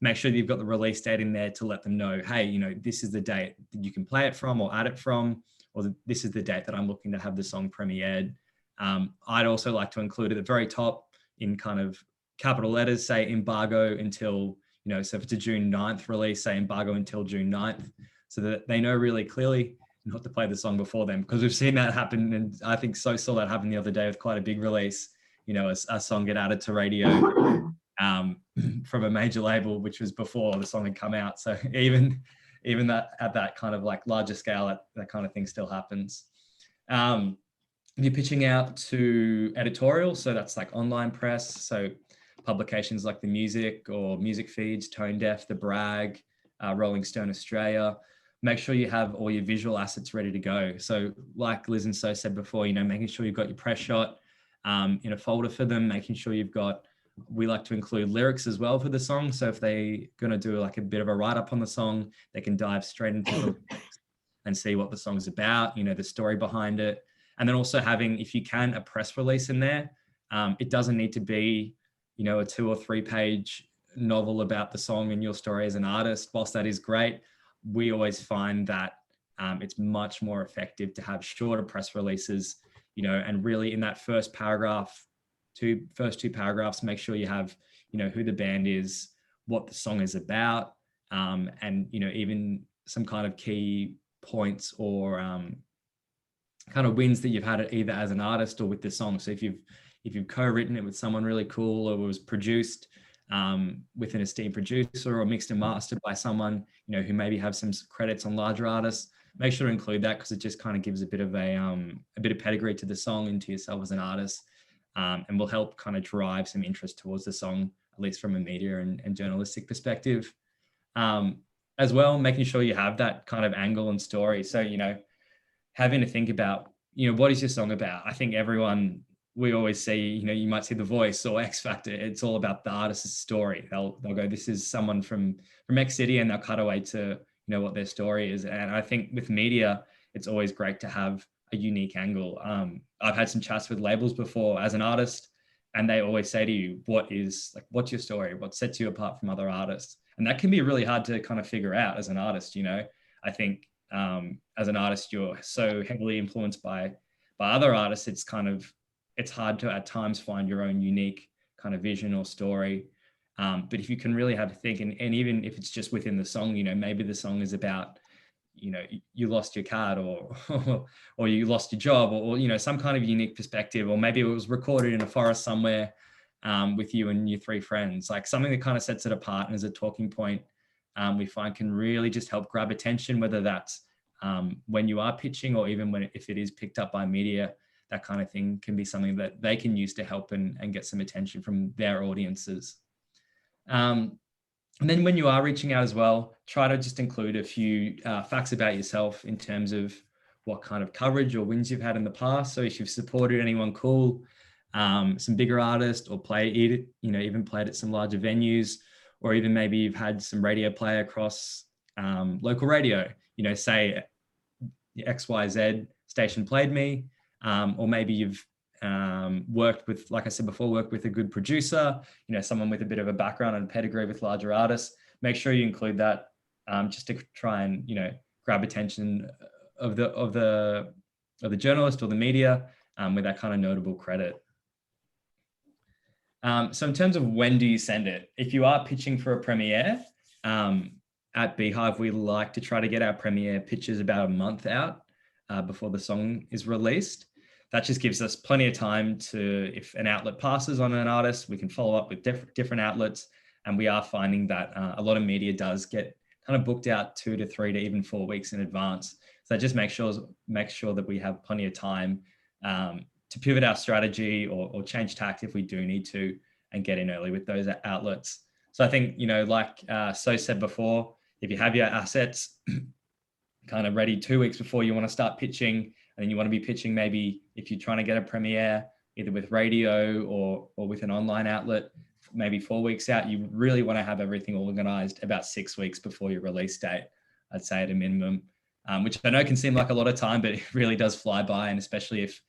make sure that you've got the release date in there to let them know, hey, you know, this is the date that you can play it from or add it from, or this is the date that I'm looking to have the song premiered. I'd also like to include at the very top in kind of capital letters, say embargo until, you know, so if it's a June 9th release, say embargo until June 9th, so that they know really clearly not to play the song before them, because we've seen that happen. And I think saw that happen the other day with quite a big release, you know, a song get added to radio from a major label, which was before the song had come out. So even that at that kind of like larger scale, that kind of thing still happens. If you're pitching out to editorial, so that's like online press, so publications like The Music or Music Feeds, Tone Deaf, The Brag, Rolling Stone Australia, make sure you have all your visual assets ready to go. So like Liz and So said before, you know, making sure you've got your press shot in a folder for them, making sure you've got, we like to include lyrics as well for the song. So if they're going to do like a bit of a write-up on the song, they can dive straight into the lyrics and see what the song's about, you know, the story behind it. And then also having, if you can, a press release in there. It doesn't need to be, you know, a 2 or 3 page novel about the song and your story as an artist. Whilst that is great, we always find that it's much more effective to have shorter press releases, you know, and really in that first paragraph, first two paragraphs, make sure you have, you know, who the band is, what the song is about, and, you know, even some kind of key points or kind of wins that you've had it either as an artist or with the song. So if you've co-written it with someone really cool, or was produced with an esteemed producer, or mixed and mastered by someone, you know, who maybe have some credits on larger artists, make sure to include that, because it just kind of gives a bit of pedigree to the song and to yourself as an artist, and will help kind of drive some interest towards the song, at least from a media and journalistic perspective. As well, making sure you have that kind of angle and story. So, you know, having to think about, you know, what is your song about? I think we always see, you know, you might see The Voice or X Factor. It's all about the artist's story. They'll go, this is someone from X city, and they'll cut away to, you know, what their story is. And I think with media, it's always great to have a unique angle. I've had some chats with labels before as an artist, and they always say to you, what's your story? What sets you apart from other artists? And that can be really hard to kind of figure out as an artist. You know, I think as an artist, you're so heavily influenced by other artists. It's hard to at times find your own unique kind of vision or story. But if you can really have a think, and even if it's just within the song, you know, maybe the song is about, you know, you lost your card or you lost your job, or, you know, some kind of unique perspective, or maybe it was recorded in a forest somewhere with you and your 3 friends, like something that kind of sets it apart and is a talking point, we find can really just help grab attention, whether that's when you are pitching, or even if it is picked up by media. That kind of thing can be something that they can use to help and get some attention from their audiences. And then when you are reaching out as well, try to just include a few facts about yourself in terms of what kind of coverage or wins you've had in the past. So if you've supported anyone cool, some bigger artists, or even played at some larger venues, or even maybe you've had some radio play across local radio, you know, say XYZ station played me. Or maybe you've worked with, like I said before, worked with a good producer, you know, someone with a bit of a background and pedigree with larger artists. Make sure you include that just to try and, you know, grab attention of the journalist or the media with that kind of notable credit. So in terms of when do you send it, if you are pitching for a premiere, at Beehive, we like to try to get our premiere pictures about a month out before the song is released. That just gives us plenty of time to, if an outlet passes on an artist, we can follow up with different outlets. And we are finding that a lot of media does get kind of booked out 2 to 3 to even 4 weeks in advance. So just make sure that we have plenty of time to pivot our strategy or change tact if we do need to, and get in early with those outlets. So I think, like So said before, if you have your assets kind of ready 2 weeks before you want to start pitching, and then you want to be pitching maybe if you're trying to get a premiere, either with radio or with an online outlet, maybe 4 weeks out, you really want to have everything organized about 6 weeks before your release date, I'd say at a minimum, which I know can seem like a lot of time, but it really does fly by. And especially if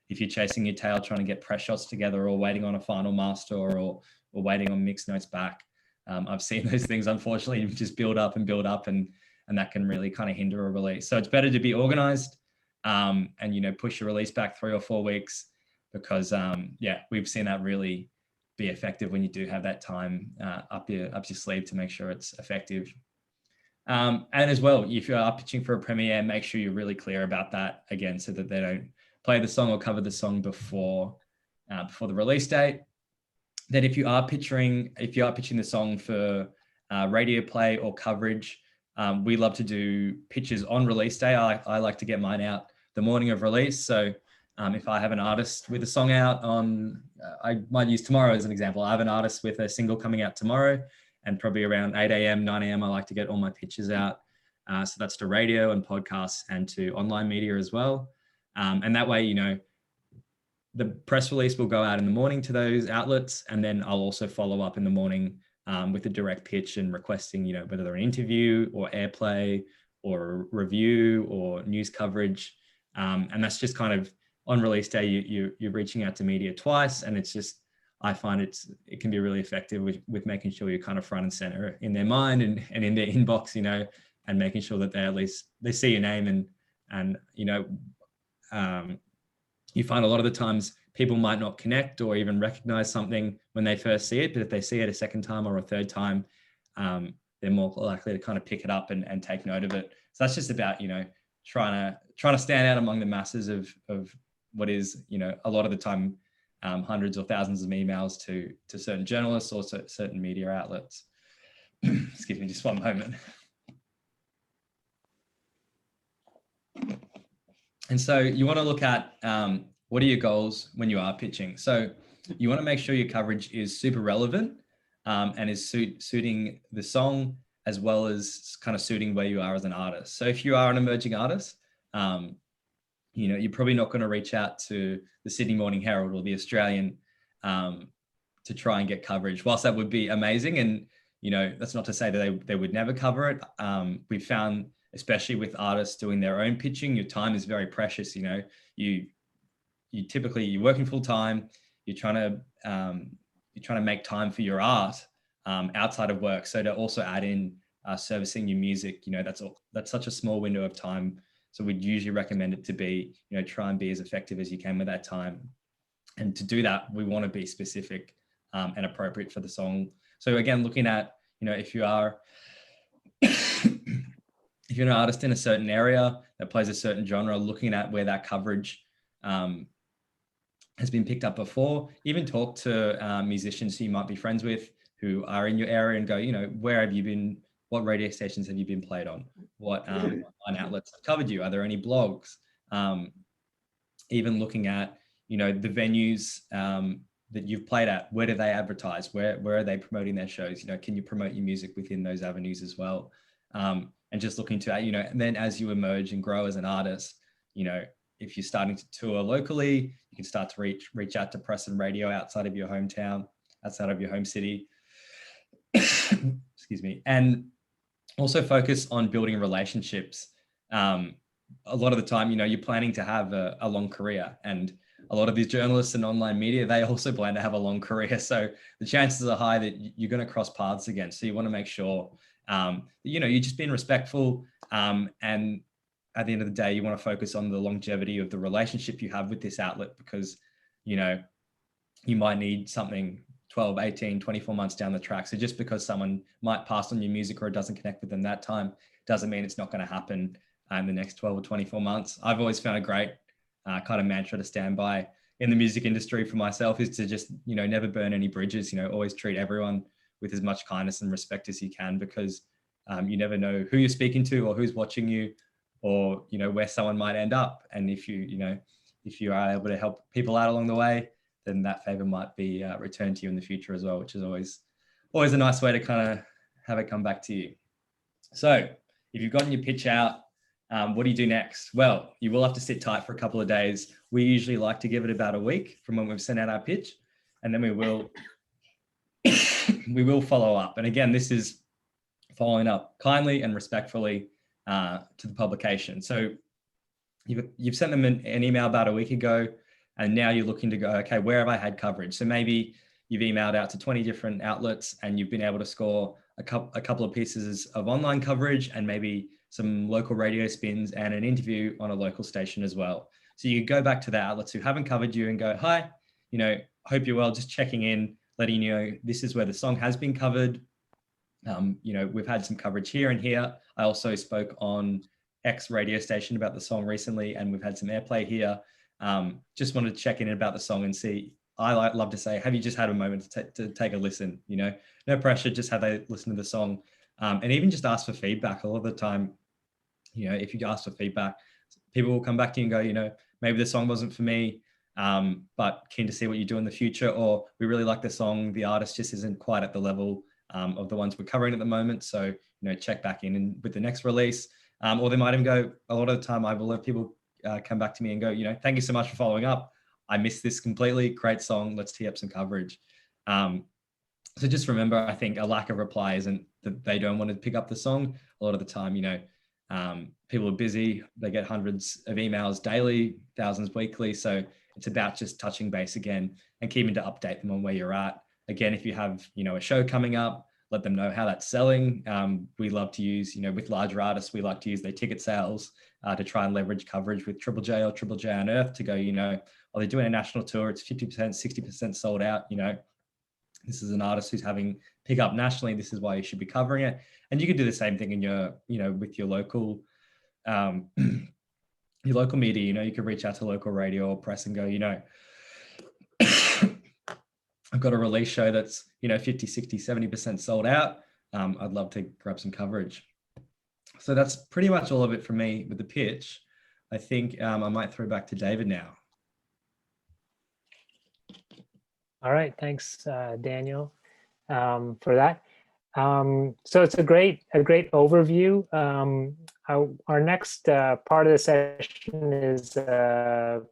you're chasing your tail, trying to get press shots together, or waiting on a final master, or waiting on mixed notes back. I've seen those things, unfortunately, just build up, and that can really kind of hinder a release. So it's better to be organized and, push your release back 3 or 4 weeks, because we've seen that really be effective when you do have that time up your sleeve to make sure it's effective. And as well, if you are pitching for a premiere, make sure you're really clear about that again, so that they don't play the song or cover the song before the release date. Then if you are pitching the song for radio play or coverage, we love to do pitches on release day. I like to get mine out the morning of release. So if I have an artist with a song out on, I might use tomorrow as an example. I have an artist with a single coming out tomorrow, and probably around 8 a.m., 9 a.m., I like to get all my pitches out. So that's to radio and podcasts and to online media as well. And that way, the press release will go out in the morning to those outlets, and then I'll also follow up in the morning with a direct pitch and requesting, whether they're an interview or airplay or review or news coverage. And that's just kind of on release day, you're reaching out to media twice, and it's just, I find it can be really effective with making sure you're kind of front and center in their mind and in their inbox, and making sure that they see your name, and you find a lot of the times people might not connect or even recognize something when they first see it, but if they see it a second time or a third time, they're more likely to kind of pick it up and take note of it. So that's just about, trying to stand out among the masses of what is, a lot of the time, hundreds or thousands of emails to certain journalists or certain media outlets. Excuse me, just one moment. And so you want to look at what are your goals when you are pitching. So you want to make sure your coverage is super relevant and is suiting the song, as well as kind of suiting where you are as an artist. So if you are an emerging artist, you're probably not going to reach out to the Sydney Morning Herald or the Australian to try and get coverage. Whilst that would be amazing, and that's not to say that they would never cover it. We've found, especially with artists doing their own pitching, your time is very precious. You typically, you're working full time. You're trying to make time for your art outside of work. So to also add in servicing your music, that's such a small window of time. So we'd usually recommend it to be, try and be as effective as you can with that time. And to do that, we want to be specific and appropriate for the song. So again, looking at, if you are if you're an artist in a certain area that plays a certain genre, looking at where that coverage has been picked up before, even talk to musicians who you might be friends with who are in your area and go, where have you been? What radio stations have you been played on? What online outlets have covered you? Are there any blogs? Even looking at, the venues that you've played at, where do they advertise? Where are they promoting their shows? Can you promote your music within those avenues as well? And just looking to, and then as you emerge and grow as an artist, if you're starting to tour locally, you can start to reach out to press and radio outside of your hometown, outside of your home city. Excuse me. And also focus on building relationships. A lot of the time, you're planning to have a long career, and a lot of these journalists and online media, they also plan to have a long career. So the chances are high that you're going to cross paths again. So you want to make sure you're just being respectful, and at the end of the day, you want to focus on the longevity of the relationship you have with this outlet, because you might need something 12, 18, 24 months down the track. So just because someone might pass on your music or it doesn't connect with them that time, doesn't mean it's not going to happen in the next 12 or 24 months. I've always found a great kind of mantra to stand by in the music industry for myself is to just, never burn any bridges, always treat everyone with as much kindness and respect as you can, because you never know who you're speaking to or who's watching you, or, where someone might end up. And if you are able to help people out along the way, then that favor might be returned to you in the future as well, which is always a nice way to kind of have it come back to you. So if you've gotten your pitch out, what do you do next? Well, you will have to sit tight for a couple of days. We usually like to give it about a week from when we've sent out our pitch, and then we will follow up. And again, this is following up kindly and respectfully to the publication. So you've sent them an email about a week ago, and now you're looking to go, okay, where have I had coverage? So maybe you've emailed out to 20 different outlets and you've been able to score a couple of pieces of online coverage and maybe some local radio spins and an interview on a local station as well. So you go back to the outlets who haven't covered you and go, hi, hope you're well, just checking in, letting you know this is where the song has been covered. We've had some coverage here and here. I also spoke on X radio station about the song recently, and we've had some airplay here. Just wanted to check in about the song and see. I love to say, have you just had a moment to take a listen? No pressure, just have a listen to the song, and even just ask for feedback. A lot of the time, if you ask for feedback, people will come back to you and go, maybe the song wasn't for me, but keen to see what you do in the future, or we really like the song, the artist just isn't quite at the level of the ones we're covering at the moment. So, check back in with the next release. Or they might even go, a lot of the time I will have people come back to me and go, thank you so much for following up. I missed this completely. Great song. Let's tee up some coverage. So just remember, I think a lack of reply isn't that they don't want to pick up the song. A lot of the time, people are busy. They get hundreds of emails daily, thousands weekly. So it's about just touching base again and keeping to update them on where you're at. Again, if you have, a show coming up, let them know how that's selling. We love to use, with larger artists, we like to use their ticket sales to try and leverage coverage with Triple J or Triple J Unearthed to go, they're doing a national tour, it's 50%, 60% sold out, this is an artist who's having pick up nationally, this is why you should be covering it. And you can do the same thing in your, with your local media, you can reach out to local radio or press and go, I've got a release show that's, 50, 60, 70% sold out. I'd love to grab some coverage. So that's pretty much all of it from me with the pitch. I think I might throw back to David now. All right, thanks, Daniel, for that. So it's a great overview. Our next part of the session is a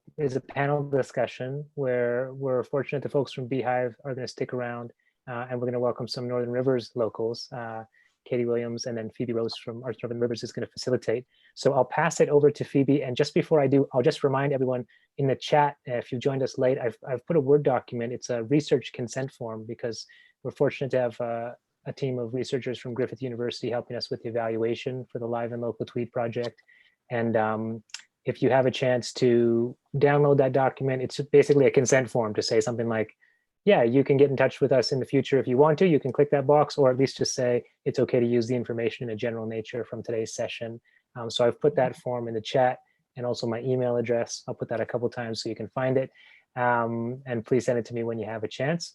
panel discussion where we're fortunate the folks from Beehive are going to stick around, and we're going to welcome some Northern Rivers locals. Katy Williams and then Phoebe Rose from Artist Northern Rivers is going to facilitate. So I'll pass it over to Phoebe. And just before I do, I'll just remind everyone in the chat, if you joined us late, I've put a Word document. It's a research consent form because we're fortunate to have a team of researchers from Griffith University helping us with the evaluation for the Live and Local Tweed project. And if you have a chance to download that document, it's basically a consent form to say something like, yeah, you can get in touch with us in the future if you want to. You can click that box, or at least just say it's okay to use the information in a general nature from today's session. So I've put that form in the chat and also my email address. I'll put that a couple times so you can find it. And please send it to me when you have a chance.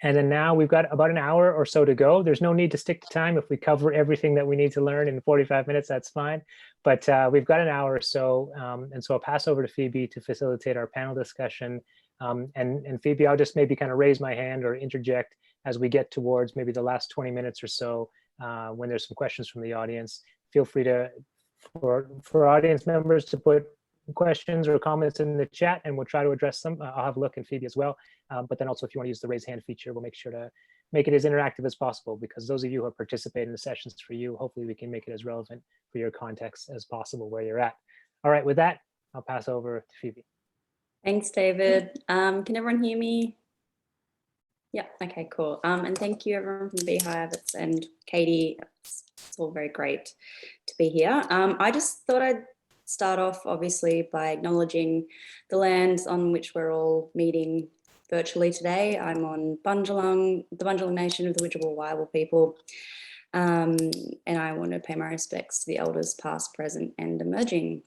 And then now we've got about an hour or so to go. There's no need to stick to time. If we cover everything that we need to learn in 45 minutes, that's fine. But we've got an hour or so. And so I'll pass over to Phoebe to facilitate our panel discussion. And Phoebe, I'll just maybe kind of raise my hand or interject as we get towards maybe the last 20 minutes or so when there's some questions from the audience. Feel free for audience members to put questions or comments in the chat and we'll try to address them. I'll have a look, and Phoebe as well. But then also if you want to use the raise hand feature, we'll make sure to make it as interactive as possible, because those of you who have participated in the sessions for you, hopefully we can make it as relevant for your context as possible where you're at. All right, with that, I'll pass over to Phoebe. Thanks, David. Can everyone hear me? Yeah, okay, cool. And thank you everyone from the Beehive and Katy. It's all very great to be here. I just thought I'd start off obviously by acknowledging the lands on which we're all meeting virtually today. I'm on Bundjalung, the Bundjalung Nation of the Widjabul Waiwal people. And I want to pay my respects to the elders past, present and emerging.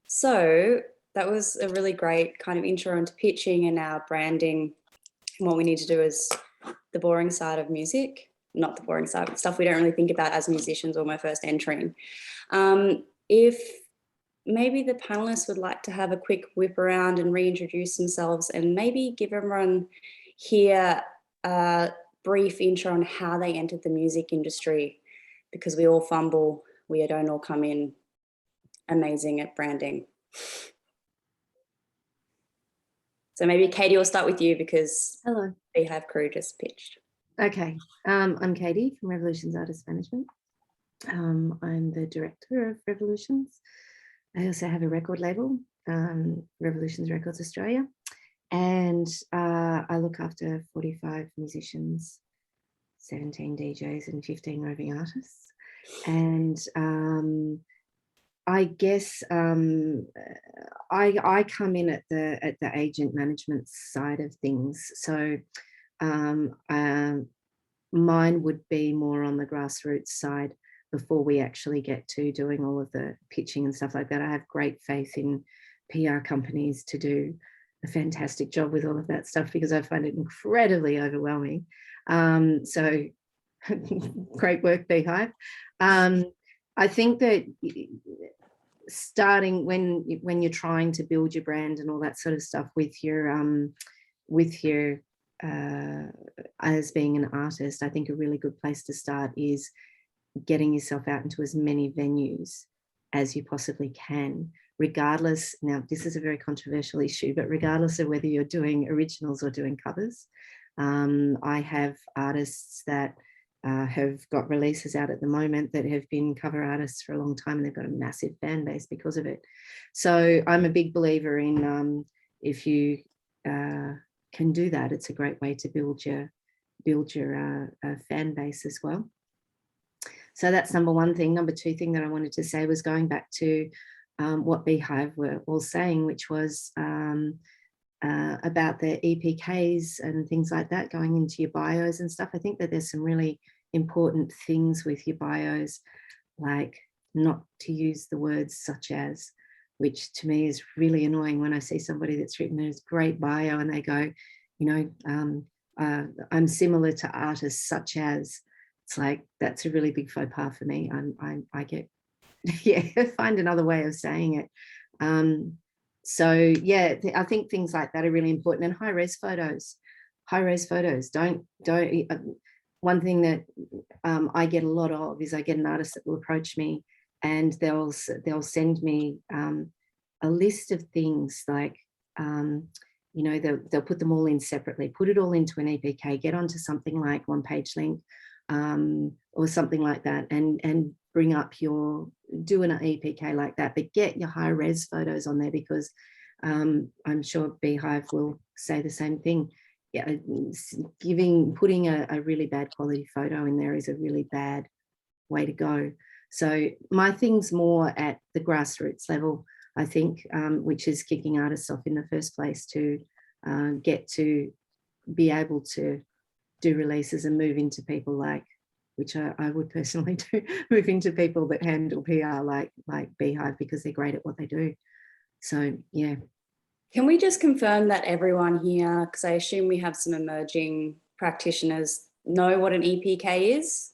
So that was a really great kind of intro into pitching and our branding and what we need to do is the boring side of music, not the boring side, but stuff we don't really think about as musicians when we're first entering. If maybe the panelists would like to have a quick whip around and reintroduce themselves and maybe give everyone here a brief intro on how they entered the music industry, because we all fumble, we don't all come in amazing at branding. So maybe Katy, will start with you because Hello. Beehive crew just pitched. Okay, I'm Katy from Revolutions Artist Management. I'm the director of Revolutions. I also have a record label, Revolutions Records Australia, and I look after 45 musicians, 17 DJs and 15 roving artists. And I guess I come in at the agent management side of things. So mine would be more on the grassroots side before we actually get to doing all of the pitching and stuff like that. I have great faith in PR companies to do a fantastic job with all of that stuff because I find it incredibly overwhelming. So great work, Beehive. I think that starting when you're trying to build your brand and all that sort of stuff with your as being an artist, I think a really good place to start is getting yourself out into as many venues as you possibly can, regardless. Now, this is a very controversial issue, but regardless of whether you're doing originals or doing covers, I have artists that have got releases out at the moment that have been cover artists for a long time and they've got a massive fan base because of it. So I'm a big believer in if you can do that, it's a great way to build your fan base as well. So that's number one thing. Number two thing that I wanted to say was going back to what Beehive were all saying, which was about the EPKs and things like that going into your bios and stuff. I think that there's some really important things with your bios, like not to use the words such as, which to me is really annoying when I see somebody that's written a great bio and they go, you know, I'm similar to artists such as. It's like, that's a really big faux pas for me. I get, yeah, find another way of saying it. So yeah, I think things like that are really important. And high-res photos, don't, one thing that I get a lot of is I get an artist that will approach me and they'll send me a list of things like, you know, they'll put them all in separately, put it all into an EPK, get onto something like One Page Link or something like that, and bring up do an EPK like that, but get your high res photos on there because I'm sure Beehive will say the same thing. Yeah, putting a really bad quality photo in there is a really bad way to go. So my thing's more at the grassroots level, I think, which is kicking artists off in the first place to get to be able to do releases and move into people like, which I would personally do, move into people that handle PR like Beehive because they're great at what they do. So yeah. Can we just confirm that everyone here, because I assume we have some emerging practitioners, know what an EPK is?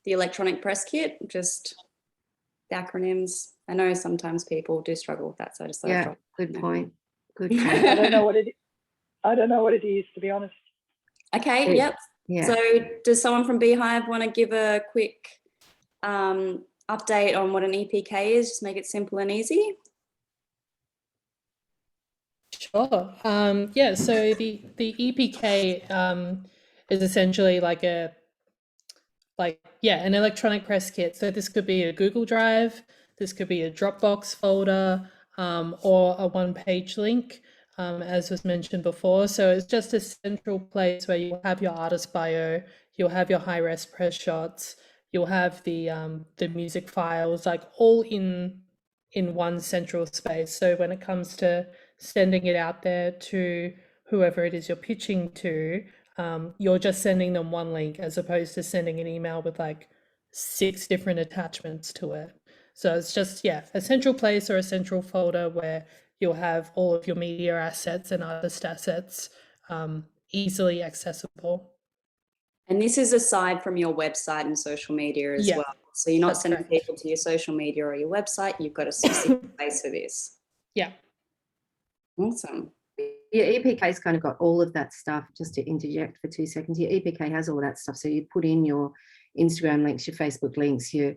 The electronic press kit, just the acronyms. I know sometimes people do struggle with that, so I just thought yeah, good point. Good point. I don't know what it is, to be honest. Okay, yep. Yeah. So does someone from Beehive want to give a quick update on what an EPK is? Just make it simple and easy. Sure. Yeah, so the EPK is essentially like an electronic press kit. So this could be a Google Drive, this could be a Dropbox folder, or a one-page link, as was mentioned before. So it's just a central place where you'll have your artist bio, you'll have your high-res press shots, you'll have the music files, like all in one central space. So when it comes to sending it out there to whoever it is you're pitching to, you're just sending them one link as opposed to sending an email with like 6 different attachments to it. So it's just, yeah, a central place or a central folder where you'll have all of your media assets and artist assets easily accessible. And this is aside from your website and social media as Yeah, well. So you're not that's sending correct. people to your social media or your website. You've got a specific place for this. Yeah. Awesome. Your EPK's kind of got all of that stuff. Just to interject for 2 seconds, your EPK has all that stuff. So you put in your Instagram links, your Facebook links, your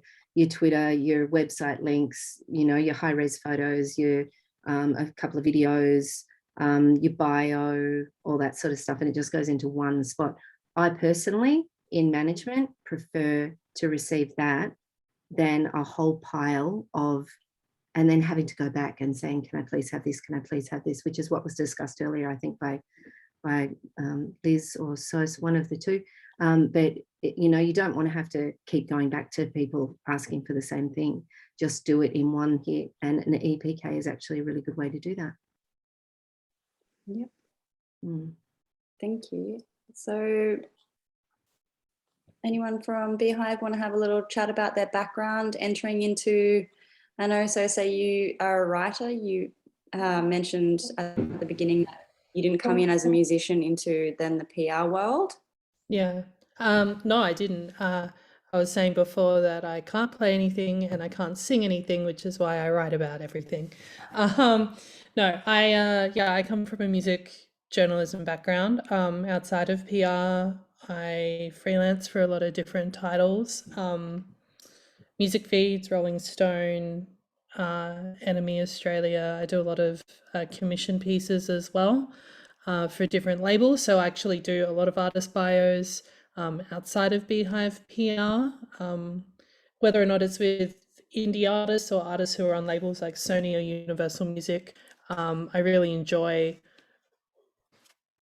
Twitter, your website links, you know, your high-res photos, your a couple of videos, your bio, all that sort of stuff, and it just goes into one spot. I personally, in management, prefer to receive that than a whole pile of, and then having to go back and saying, can I please have this? Can I please have this? Which is what was discussed earlier, I think, by Liz or Sos, one of the two. But, you know, you don't want to have to keep going back to people asking for the same thing. Just do it in one hit. And an EPK is actually a really good way to do that. Yep. Thank you. So anyone from Beehive want to have a little chat about their background entering into, I know, so say you are a writer, you mentioned at the beginning that you didn't come in as a musician into then the PR world. Yeah. No, I didn't. I was saying before that I can't play anything and I can't sing anything, which is why I write about everything. No, I come from a music journalism background. Outside of PR, I freelance for a lot of different titles. Music Feeds, Rolling Stone, Enemy Australia. I do a lot of commission pieces as well for different labels. So I actually do a lot of artist bios outside of Beehive PR, whether or not it's with indie artists or artists who are on labels like Sony or Universal Music. I really enjoy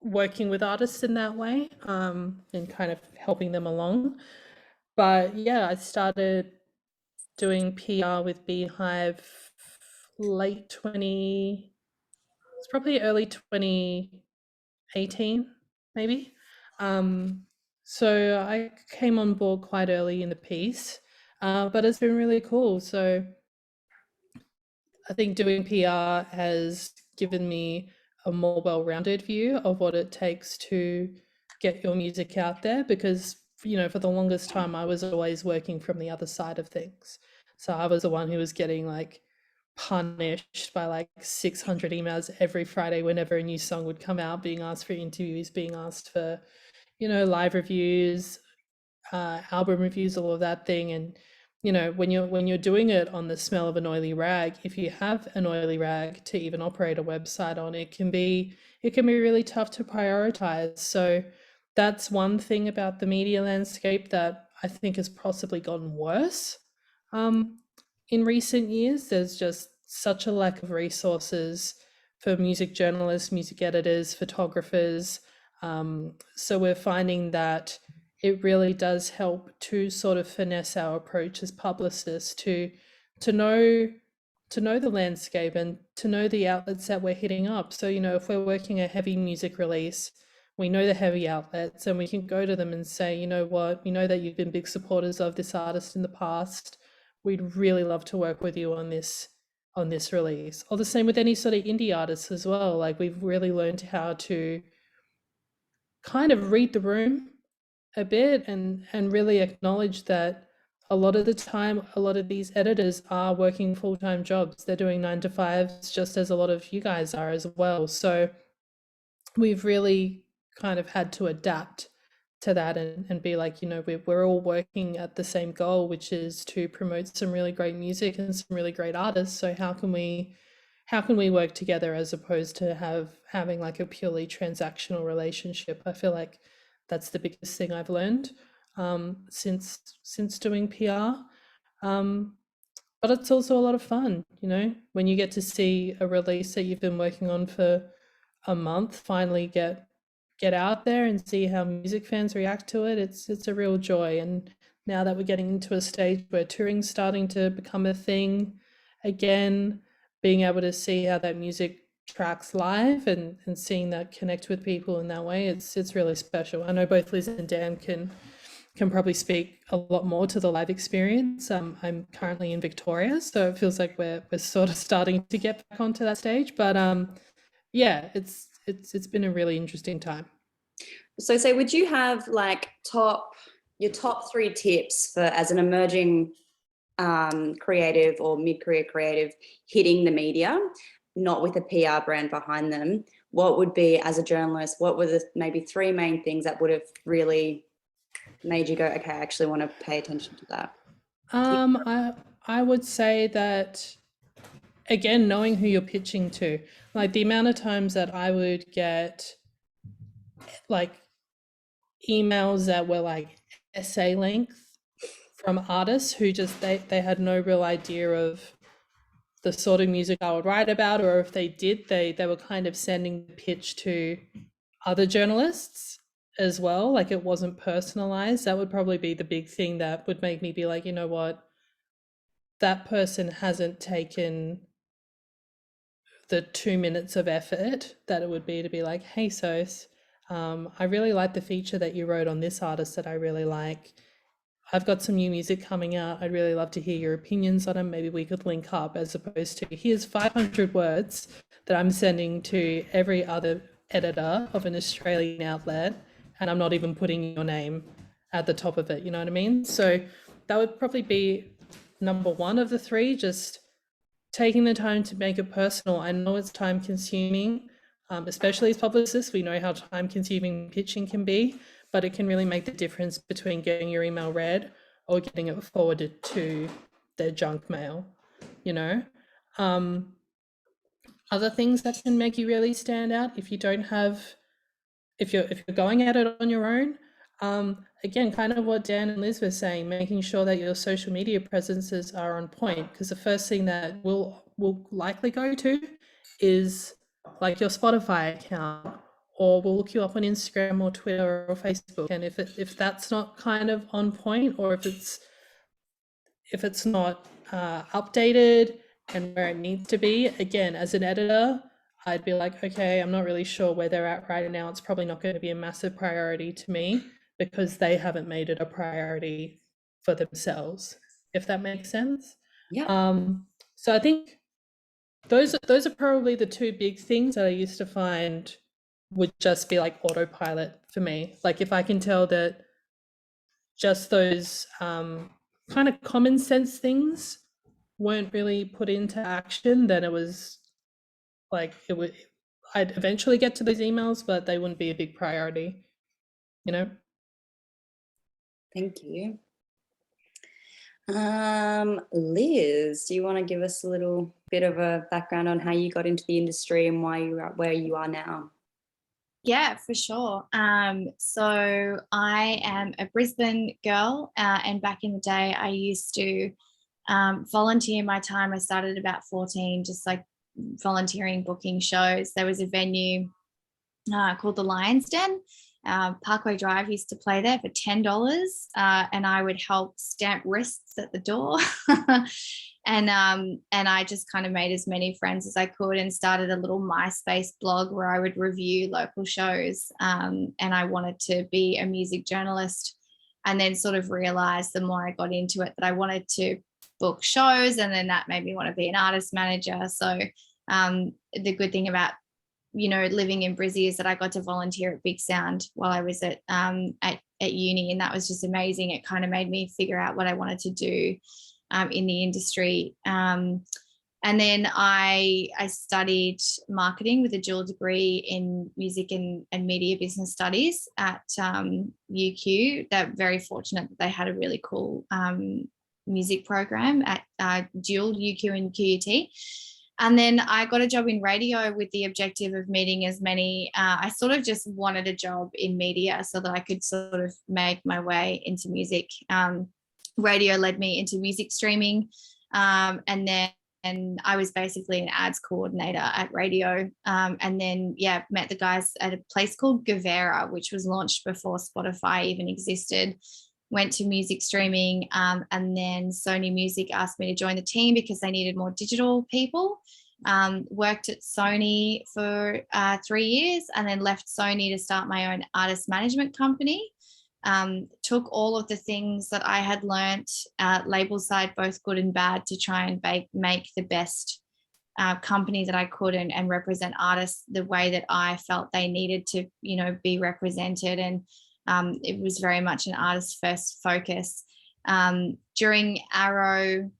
working with artists in that way and kind of helping them along. But yeah, I started doing PR with Beehive late 20, it's probably early 2018, maybe. So I came on board quite early in the piece, but it's been really cool. So I think doing PR has given me a more well-rounded view of what it takes to get your music out there, because, you know, for the longest time I was always working from the other side of things. So I was the one who was getting like punished by like 600 emails every Friday whenever a new song would come out, being asked for interviews, being asked for, you know, live reviews, album reviews, all of that thing. And you know, when you're doing it on the smell of an oily rag, if you have an oily rag to even operate a website on, it can be really tough to prioritize. So that's one thing about the media landscape that I think has possibly gotten worse in recent years. There's just such a lack of resources for music journalists, music editors, photographers. So we're finding that it really does help to sort of finesse our approach as publicists to know the landscape and to know the outlets that we're hitting up. So, you know, if we're working a heavy music release, we know the heavy outlets and we can go to them and say, you know what, we know that you've been big supporters of this artist in the past. We'd really love to work with you on this release. Or the same with any sort of indie artists as well. Like, we've really learned how to kind of read the room a bit and really acknowledge that a lot of the time, a lot of these editors are working full-time jobs. They're doing 9 to 5s, just as a lot of you guys are as well. So we've really kind of had to adapt to that and be like, you know, we're all working at the same goal, which is to promote some really great music and some really great artists. So how can we work together as opposed to having like a purely transactional relationship? I feel like that's the biggest thing I've learned since doing PR. But it's also a lot of fun, you know, when you get to see a release that you've been working on for a month finally get out there and see how music fans react to it. It's a real joy. And now that we're getting into a stage where touring's starting to become a thing again, being able to see how that music tracks live and seeing that connect with people in that way, it's really special. I know both Liz and Dan can probably speak a lot more to the live experience. I'm currently in Victoria, so it feels like we're sort of starting to get back onto that stage. But yeah, it's been a really interesting time. So say, would you have like your top 3 tips for as an emerging creative or mid-career creative hitting the media, not with a PR brand behind them? What would be, as a journalist, what were the maybe 3 main things that would have really made you go, okay, I actually want to pay attention to that? I would say that, again, knowing who you're pitching to, like the amount of times that I would get like emails that were like essay length from artists who just they had no real idea of the sort of music I would write about, or if they did, they were kind of sending the pitch to other journalists as well. Like it wasn't personalized. That would probably be the big thing that would make me be like, you know what, that person hasn't taken the 2 minutes of effort that it would be to be like, hey Sos, I really like the feature that you wrote on this artist that I really like. I've got some new music coming out. I'd really love to hear your opinions on it. Maybe we could link up, as opposed to here's 500 words that I'm sending to every other editor of an Australian outlet, and I'm not even putting your name at the top of it. You know what I mean? So that would probably be number 1 of the 3, just taking the time to make it personal. I know it's time consuming, especially as publicists. We know how time consuming pitching can be, but it can really make the difference between getting your email read or getting it forwarded to their junk mail, you know? Other things that can make you really stand out, if you're going at it on your own, again, kind of what Dan and Liz were saying, making sure that your social media presences are on point, because the first thing that we'll likely go to is like your Spotify account, or we'll look you up on Instagram or Twitter or Facebook. And if that's not kind of on point, or if it's not updated and where it needs to be, again, as an editor, I'd be like, okay, I'm not really sure where they're at right now. It's probably not going to be a massive priority to me because they haven't made it a priority for themselves, if that makes sense. Yeah. So I think those are probably the 2 big things that I used to find would just be like autopilot for me. Like if I can tell that just those kind of common sense things weren't really put into action, then it was like I'd eventually get to those emails, but they wouldn't be a big priority, you know? Thank you. Liz, do you want to give us a little bit of a background on how you got into the industry and why you are where you are now? Yeah, for sure. So I am a Brisbane girl, and back in the day, I used to volunteer my time. I started about 14, just like volunteering, booking shows. There was a venue called the Lion's Den. Parkway Drive used to play there for $10, and I would help stamp wrists at the door. And I just kind of made as many friends as I could and started a little MySpace blog where I would review local shows. And I wanted to be a music journalist, and then sort of realized the more I got into it that I wanted to book shows, and then that made me want to be an artist manager. So the good thing about living in Brizzy is that I got to volunteer at Big Sound while I was at uni, and that was just amazing. It kind of made me figure out what I wanted to do in the industry. And then I studied marketing with a dual degree in music and media business studies at UQ. They're very fortunate that they had a really cool music program at dual UQ and QUT. And then I got a job in radio with the objective of meeting as many. I sort of just wanted a job in media so that I could sort of make my way into music. Radio led me into music streaming. And I was basically an ads coordinator at radio. And then, met the guys at a place called Gavera, which was launched before Spotify even existed. Went to music streaming, and then Sony Music asked me to join the team because they needed more digital people. Worked at Sony for 3 years and then left Sony to start my own artist management company. Took all of the things that I had learnt, label side, both good and bad, to try and make the best company that I could and represent artists the way that I felt they needed to, you know, be represented. And it was very much an artist first focus. During Arrow,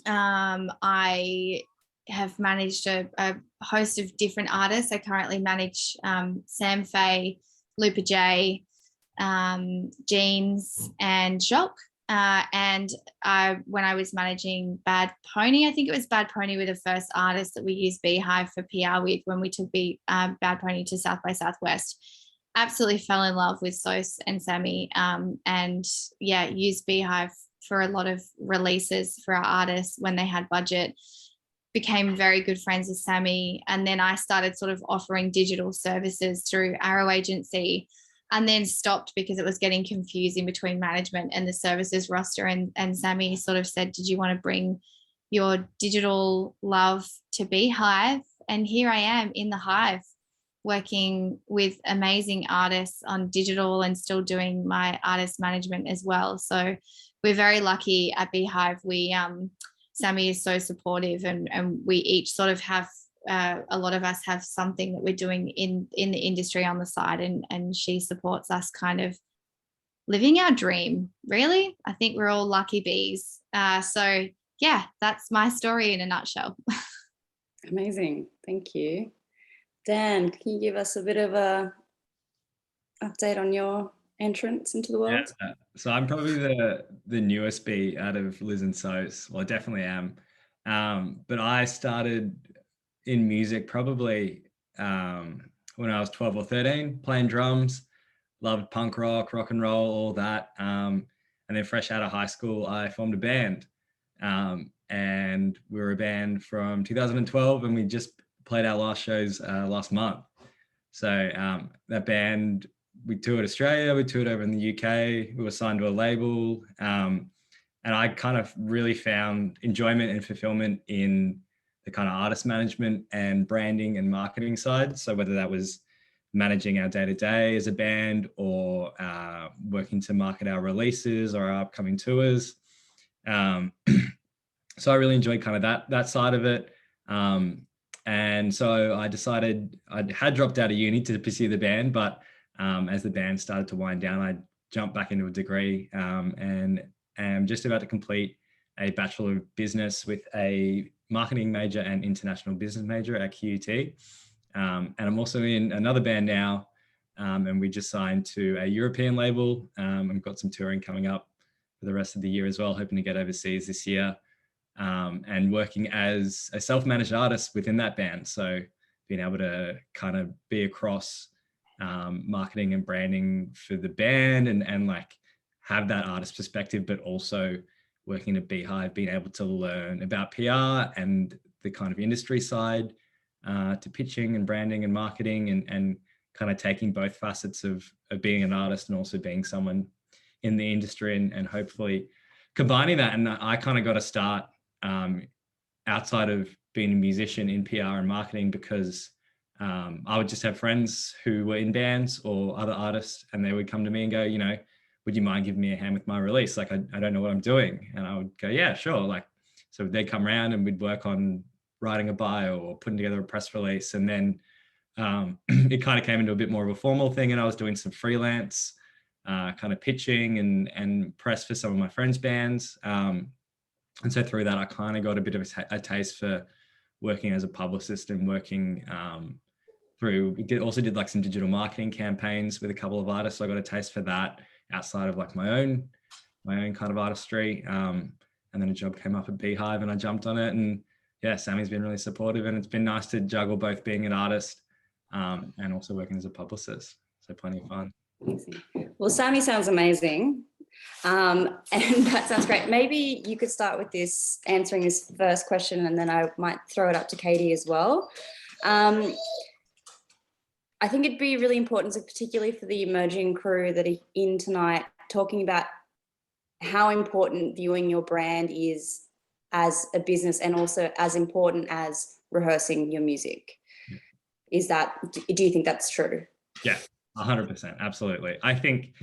I have managed a host of different artists. I currently manage Sam Faye, Lupa J, Jeans, and Jock. And when I was managing Bad Pony, I think it was Bad Pony were the first artists that we used Beehive for PR with when we took Bad Pony to South by Southwest. Absolutely fell in love with Sos and Sammy, and yeah, used Beehive for a lot of releases for our artists when they had budget. Became very good friends with Sammy, and then I started sort of offering digital services through Arrow Agency, and then stopped because it was getting confusing between management and the services roster. And Sammy sort of said, did you want to bring your digital love to Beehive? And here I am in the Hive, working with amazing artists on digital and still doing my artist management as well. So we're very lucky at Beehive. Sammy is so supportive, and we each sort of have, a lot of us have something that we're doing in the industry on the side, and she supports us kind of living our dream, really. I think we're all lucky bees. So yeah, that's my story in a nutshell. Amazing, thank you. Dan, can you give us a bit of a update on your entrance into the world? Yeah. So I'm probably the newest bee out of Liz and Sos. Well, I definitely am. But I started in music probably when I was 12 or 13, playing drums, loved punk rock, rock and roll, all that. And then fresh out of high school, I formed a band. And we were a band from 2012, and we just played our last shows last month. So that band, we toured Australia, we toured over in the UK, we were signed to a label. And I kind of really found enjoyment and fulfillment in the kind of artist management and branding and marketing side. So whether that was managing our day-to-day as a band, or working to market our releases or our upcoming tours. So I really enjoyed kind of that side of it. And so I decided, I had dropped out of uni to pursue the band, but as the band started to wind down, I jumped back into a degree, and am just about to complete a Bachelor of Business with a marketing major and international business major at QUT. And I'm also in another band now, and we just signed to a European label, and got some touring coming up for the rest of the year as well, hoping to get overseas this year, and working as a self-managed artist within that band. So being able to kind of be across marketing and branding for the band, and like have that artist perspective, but also working at Beehive, being able to learn about PR and the kind of industry side, to pitching and branding and marketing, and kind of taking both facets of being an artist and also being someone in the industry, and hopefully combining that. And I kind of got to start outside of being a musician in PR and marketing, because I would just have friends who were in bands or other artists, and they would come to me and go, you know, would you mind giving me a hand with my release? Like, I don't know what I'm doing. And I would go, yeah, sure. Like, so they'd come around and we'd work on writing a bio or putting together a press release. And then it kind of came into a bit more of a formal thing, and I was doing some freelance kind of pitching and press for some of my friends' bands. And so through that, I kind of got a bit of a taste for working as a publicist and working we also did like some digital marketing campaigns with a couple of artists. So I got a taste for that outside of like my own kind of artistry. And then a job came up at Beehive and I jumped on it. And yeah, Sammy's been really supportive, and it's been nice to juggle both being an artist and also working as a publicist. So plenty of fun. Amazing. Well, Sammy sounds amazing. And that sounds great. Maybe you could start with answering this first question, and then I might throw it up to Katy as well. I think it'd be really important, so particularly for the emerging crew that are in tonight, talking about how important viewing your brand is as a business, and also as important as rehearsing your music. Do you think that's true? Yeah, 100%. Absolutely. I think,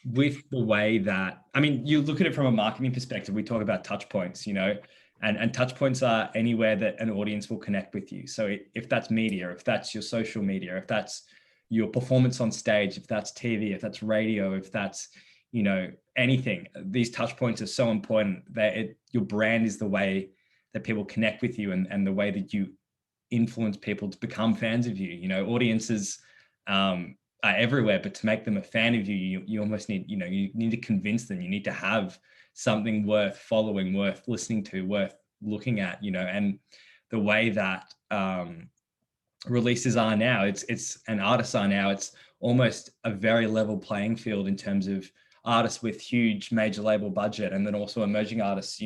with the way that, you look at it from a marketing perspective, we talk about touch points, and touch points are anywhere that an audience will connect with you. So if that's media, if that's your social media, if that's your performance on stage, if that's TV, if that's radio, if that's, anything, these touch points are so important that your brand is the way that people connect with you, and the way that you influence people to become fans of you. Audiences are everywhere, but to make them a fan of you, you almost need, you need to convince them. You need to have something worth following, worth listening to, worth looking at, and the way that releases are now, and artists are now, it's almost a very level playing field in terms of artists with huge major label budget, and then also emerging artists.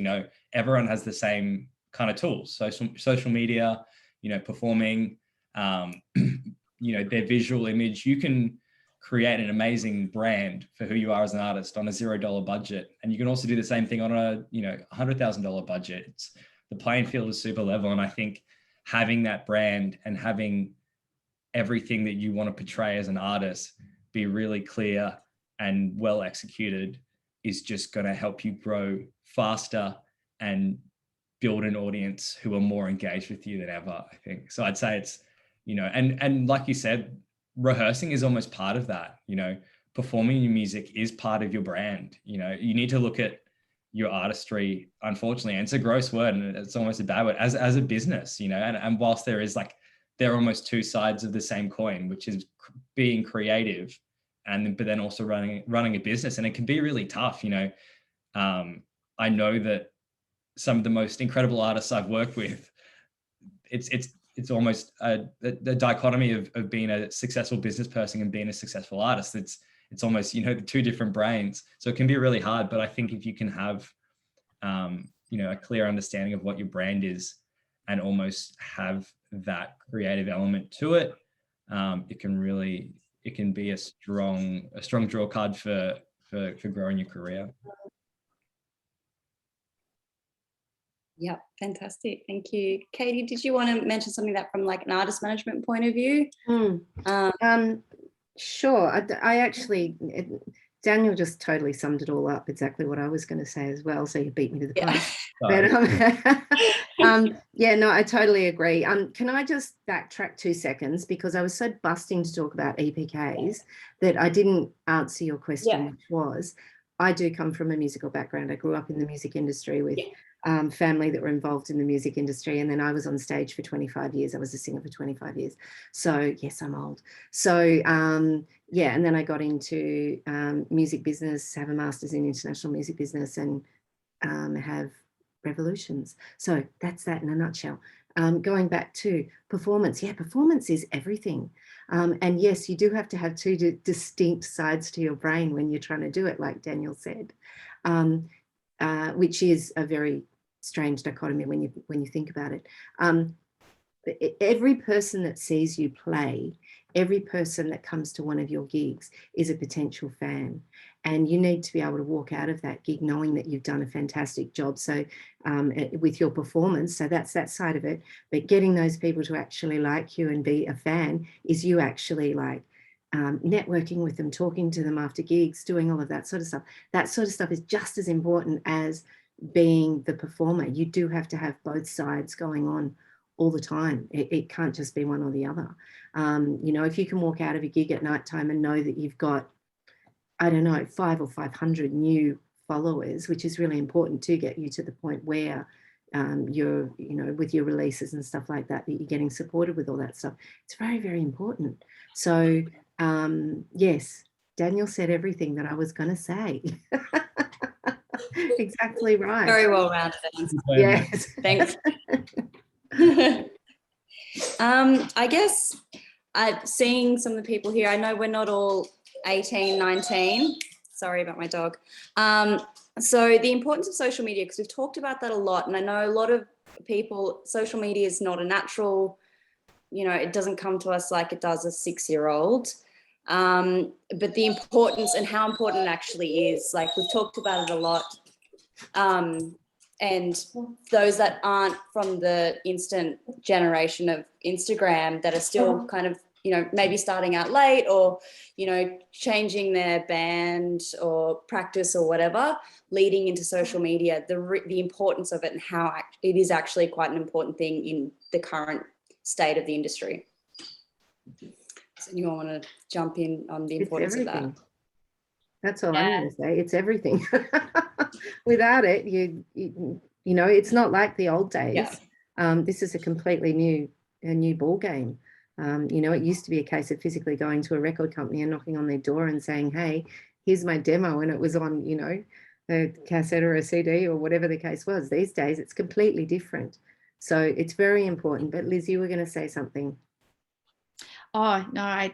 Everyone has the same kind of tools, social media, performing, their visual image. You can create an amazing brand for who you are as an artist on a $0 budget. And you can also do the same thing on a, $100,000 budget. The playing field is super level. And I think having that brand and having everything that you want to portray as an artist be really clear and well executed is just going to help you grow faster and build an audience who are more engaged with you than ever, I think. So I'd say it's, and like you said, rehearsing is almost part of that. Performing your music is part of your brand. You need to look at your artistry, unfortunately, and it's a gross word and it's almost a bad word, as a business, and whilst there are almost two sides of the same coin, which is being creative but then also running a business, and it can be really tough. I know that some of the most incredible artists I've worked with, it's almost the dichotomy of being a successful business person and being a successful artist. It's almost, the two different brains. So it can be really hard, but I think if you can have, a clear understanding of what your brand is and almost have that creative element to it, it can be a strong draw card for growing your career. Yeah, fantastic. Thank you. Katy, did you want to mention something that from like an artist management point of view? Sure. I actually, Daniel just totally summed it all up, exactly what I was going to say as well. So you beat me to the punch. But no, I totally agree. Can I just backtrack 2 seconds, because I was so busting to talk about EPKs that I didn't answer your question, which was, I do come from a musical background. I grew up in the music industry with family that were involved in the music industry, and then I was on stage for 25 years. I was a singer for 25 years. So yes, I'm old. So and then I got into music business, have a master's in international music business, and have revolutions. So that's that in a nutshell. Going back to performance, performance is everything. And yes, you do have to have two distinct sides to your brain when you're trying to do it, like Daniel said, which is a very strange dichotomy when you think about it. Every person that sees you play, every person that comes to one of your gigs is a potential fan, and you need to be able to walk out of that gig knowing that you've done a fantastic job. So with your performance, so that's that side of it. But getting those people to actually like you and be a fan is you actually like networking with them, talking to them after gigs, doing all of that sort of stuff. That sort of stuff is just as important as being the performer. You do have to have both sides going on all the time. It can't just be one or the other. If you can walk out of a gig at nighttime and know that you've got, I don't know, 500 or 500 new followers, which is really important to get you to the point where you're, with your releases and stuff like that, that you're getting supported with all that stuff. It's very, very important. So yes, Daniel said everything that I was going to say. Exactly right. Very well rounded. Yes. Thanks. I guess seeing some of the people here, I know we're not all 18, 19. Sorry about my dog. So the importance of social media, because we've talked about that a lot, and I know a lot of people, social media is not a natural, it doesn't come to us like it does a 6-year-old. But the importance and how important it actually is, like we've talked about it a lot. and those that aren't from the instant generation of Instagram that are still kind of, you know, maybe starting out late or, you know, changing their band or practice or whatever, leading into social media, the importance of it and how it is actually quite an important thing in the current state of the industry. So anyone want to jump in on the importance of that? That's all I'm going to say. It's everything. Without it, you know, it's not like the old days. This is a completely new ball game. You know, it used to be a case of physically going to a record company and knocking on their door and saying, hey, here's my demo, and it was on, you know, a cassette or a CD or whatever the case was. These days, it's completely different. So it's very important. But Liz, you were going to say something. Oh, no, I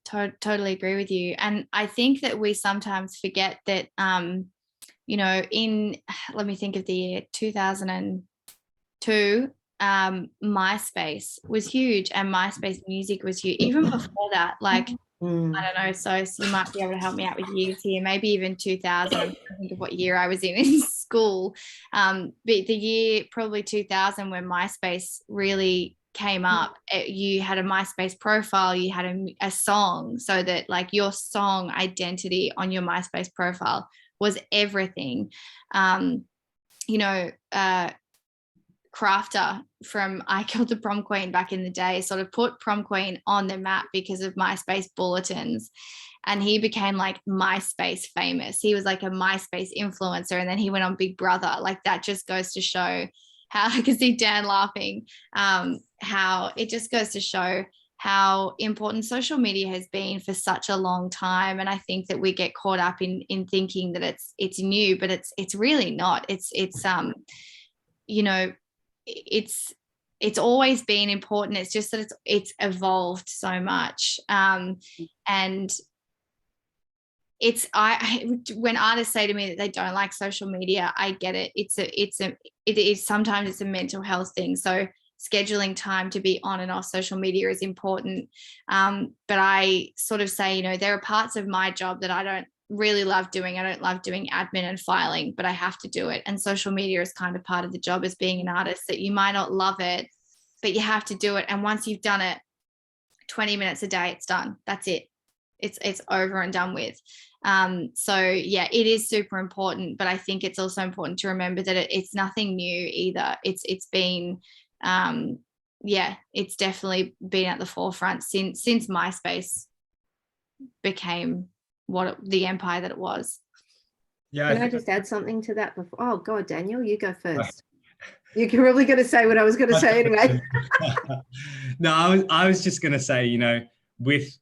totally agree with you. And I think that we sometimes forget that, you know, let me think of the year 2002, MySpace was huge and MySpace music was huge. Even before that, like, I don't know, so you might be able to help me out with years here, maybe even 2000. I'm trying to think of what year I was in school. But the year probably 2000 when MySpace really came up, you had a MySpace profile, you had a song, so that like your song identity on your MySpace profile was everything. You know, Crafter from I Killed the Prom Queen back in the day sort of put Prom Queen on the map because of MySpace bulletins, and he became like MySpace famous. He was like a MySpace influencer, and then he went on Big Brother. Like, that just goes to show how, I can see Dan laughing, how it just goes to show how important social media has been for such a long time. And I think that we get caught up in thinking that it's new, but it's really not. It's you know, it's always been important. It's just that it's evolved so much. And when artists say to me that they don't like social media, I get it. It is sometimes it's a mental health thing. So scheduling time to be on and off social media is important. But I sort of say, you know, there are parts of my job that I don't really love doing. I don't love doing admin and filing, but I have to do it. And social media is kind of part of the job as being an artist, that you might not love it, but you have to do it. And once you've done it 20 minutes a day, it's done. That's it. It's over and done with. So yeah, it is super important, but I think it's also important to remember that it's nothing new either. It's been, it's definitely been at the forefront since MySpace became the empire that it was. Yeah. Can I just add something to that before? Oh God, Daniel, you go first. You're probably going to say what I was going to say anyway. No, I was just going to say, you know, with,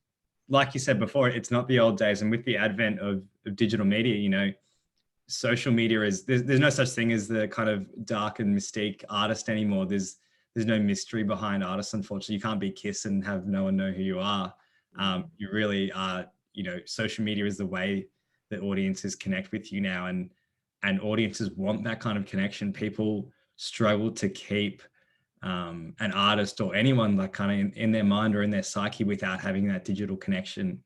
like you said before, it's not the old days, and with the advent of digital media, you know, social media is, there's no such thing as the kind of dark and mystique artist anymore. There's no mystery behind artists, unfortunately. You can't be Kiss and have no one know who you are. You really are, you know, social media is the way that audiences connect with you now, and audiences want that kind of connection. People struggle to keep an artist or anyone like kind of in their mind or in their psyche without having that digital connection.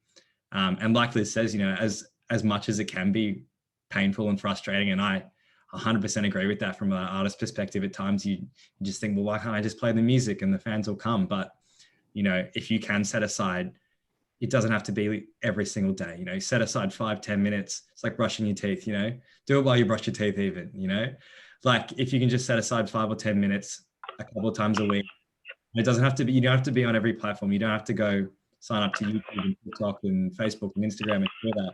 And like Liz says, you know, as much as it can be painful and frustrating, and I 100% agree with that from an artist perspective, at times you just think, well, why can't I just play the music and the fans will come? But, you know, if you can set aside, it doesn't have to be every single day, you know, set aside 5-10 minutes. It's like brushing your teeth, you know, do it while you brush your teeth even, you know, like if you can just set aside 5 or 10 minutes a couple of times a week. It doesn't have to be, you don't have to be on every platform. You don't have to go sign up to YouTube and TikTok and Facebook and Instagram and do that.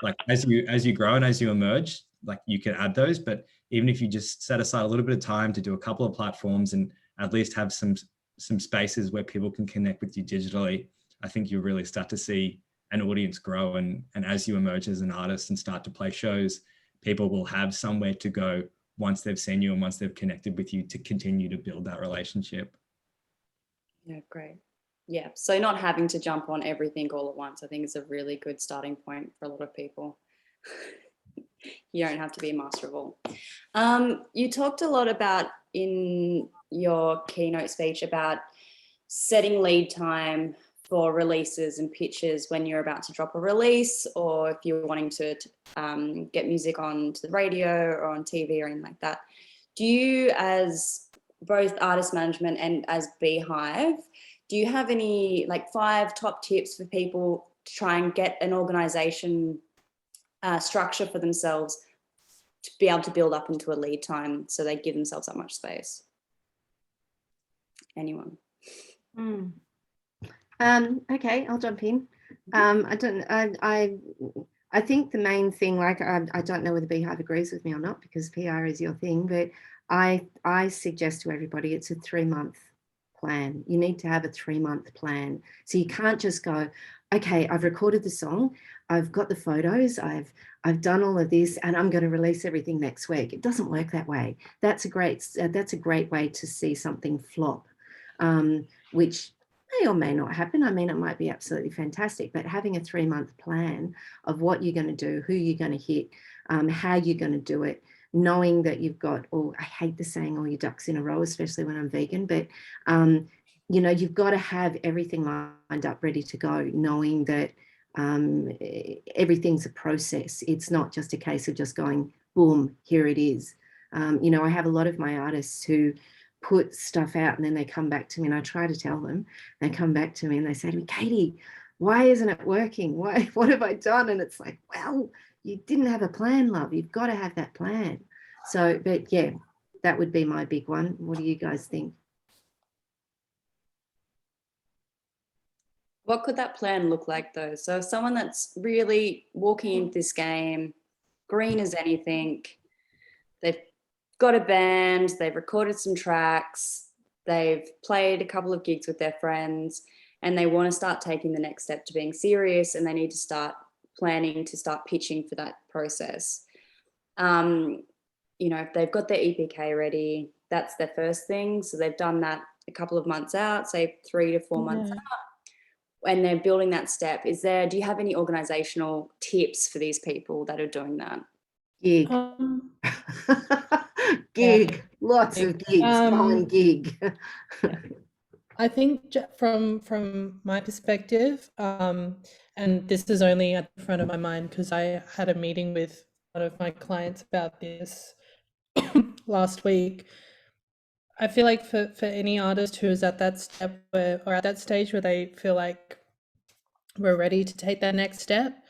Like as you grow and as you emerge, like you can add those, but even if you just set aside a little bit of time to do a couple of platforms and at least have some spaces where people can connect with you digitally, I think you'll really start to see an audience grow. And as you emerge as an artist and start to play shows, people will have somewhere to go once they've seen you and once they've connected with you to continue to build that relationship. Yeah, great. Yeah, so not having to jump on everything all at once, I think is a really good starting point for a lot of people. You don't have to be a master of all. You talked a lot about in your keynote speech about setting lead time for releases and pitches when you're about to drop a release, or if you're wanting to get music onto the radio or on TV or anything like that. do you, as both Artist Management and as Beehive, do you have any like 5 top tips for people to try and get an organisation structure for themselves to be able to build up into a lead time so they give themselves that much space? Anyone? Okay, I'll jump in. I think the main thing, like I don't know whether Beehive agrees with me or not because PR is your thing, but I suggest to everybody it's a 3-month plan. You need to have a 3-month plan. So you can't just go, okay, I've recorded the song, I've got the photos, I've done all of this, and I'm going to release everything next week. It doesn't work that way. That's a great way to see something flop, which may or may not happen. I mean, it might be absolutely fantastic, but having a 3-month plan of what you're going to do, who you're going to hit, how you're going to do it, knowing that you've got, I hate the saying all your ducks in a row, especially when I'm vegan, but you know, you've got to have everything lined up, ready to go, knowing that everything's a process. It's not just a case of just going, boom, here it is. You know, I have a lot of my artists who put stuff out and then they come back to me, and I try to tell them, they come back to me and they say to me, Katy, why isn't it working? What have I done? And it's like, well, you didn't have a plan, love. You've got to have that plan. So, but yeah, that would be my big one. What do you guys think? What could that plan look like though? So someone that's really walking into this game, green as anything, they've got a band, they've recorded some tracks, they've played a couple of gigs with their friends, and they want to start taking the next step to being serious, and they need to start planning to start pitching for that process. You know, if they've got their EPK ready, that's their first thing. So they've done that a couple of months out, say 3 to 4 months out, and they're building that step. Do you have any organizational tips for these people that are doing that? Gig. Gig. Lots of gigs. Go and gig. I think from my perspective, and this is only at the front of my mind because I had a meeting with one of my clients about this last week. I feel like for any artist who is at that step or at that stage where they feel like we're ready to take that next step,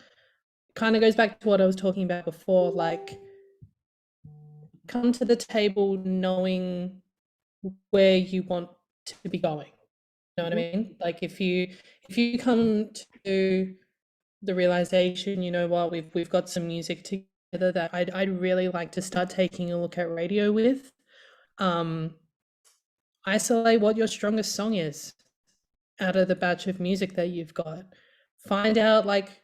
kind of goes back to what I was talking about before, like come to the table knowing where you want to be going. You know what I mean? Like if you come to the realization, you know what, we've got some music together that I'd really like to start taking a look at radio with. Isolate what your strongest song is out of the batch of music that you've got. Find out, like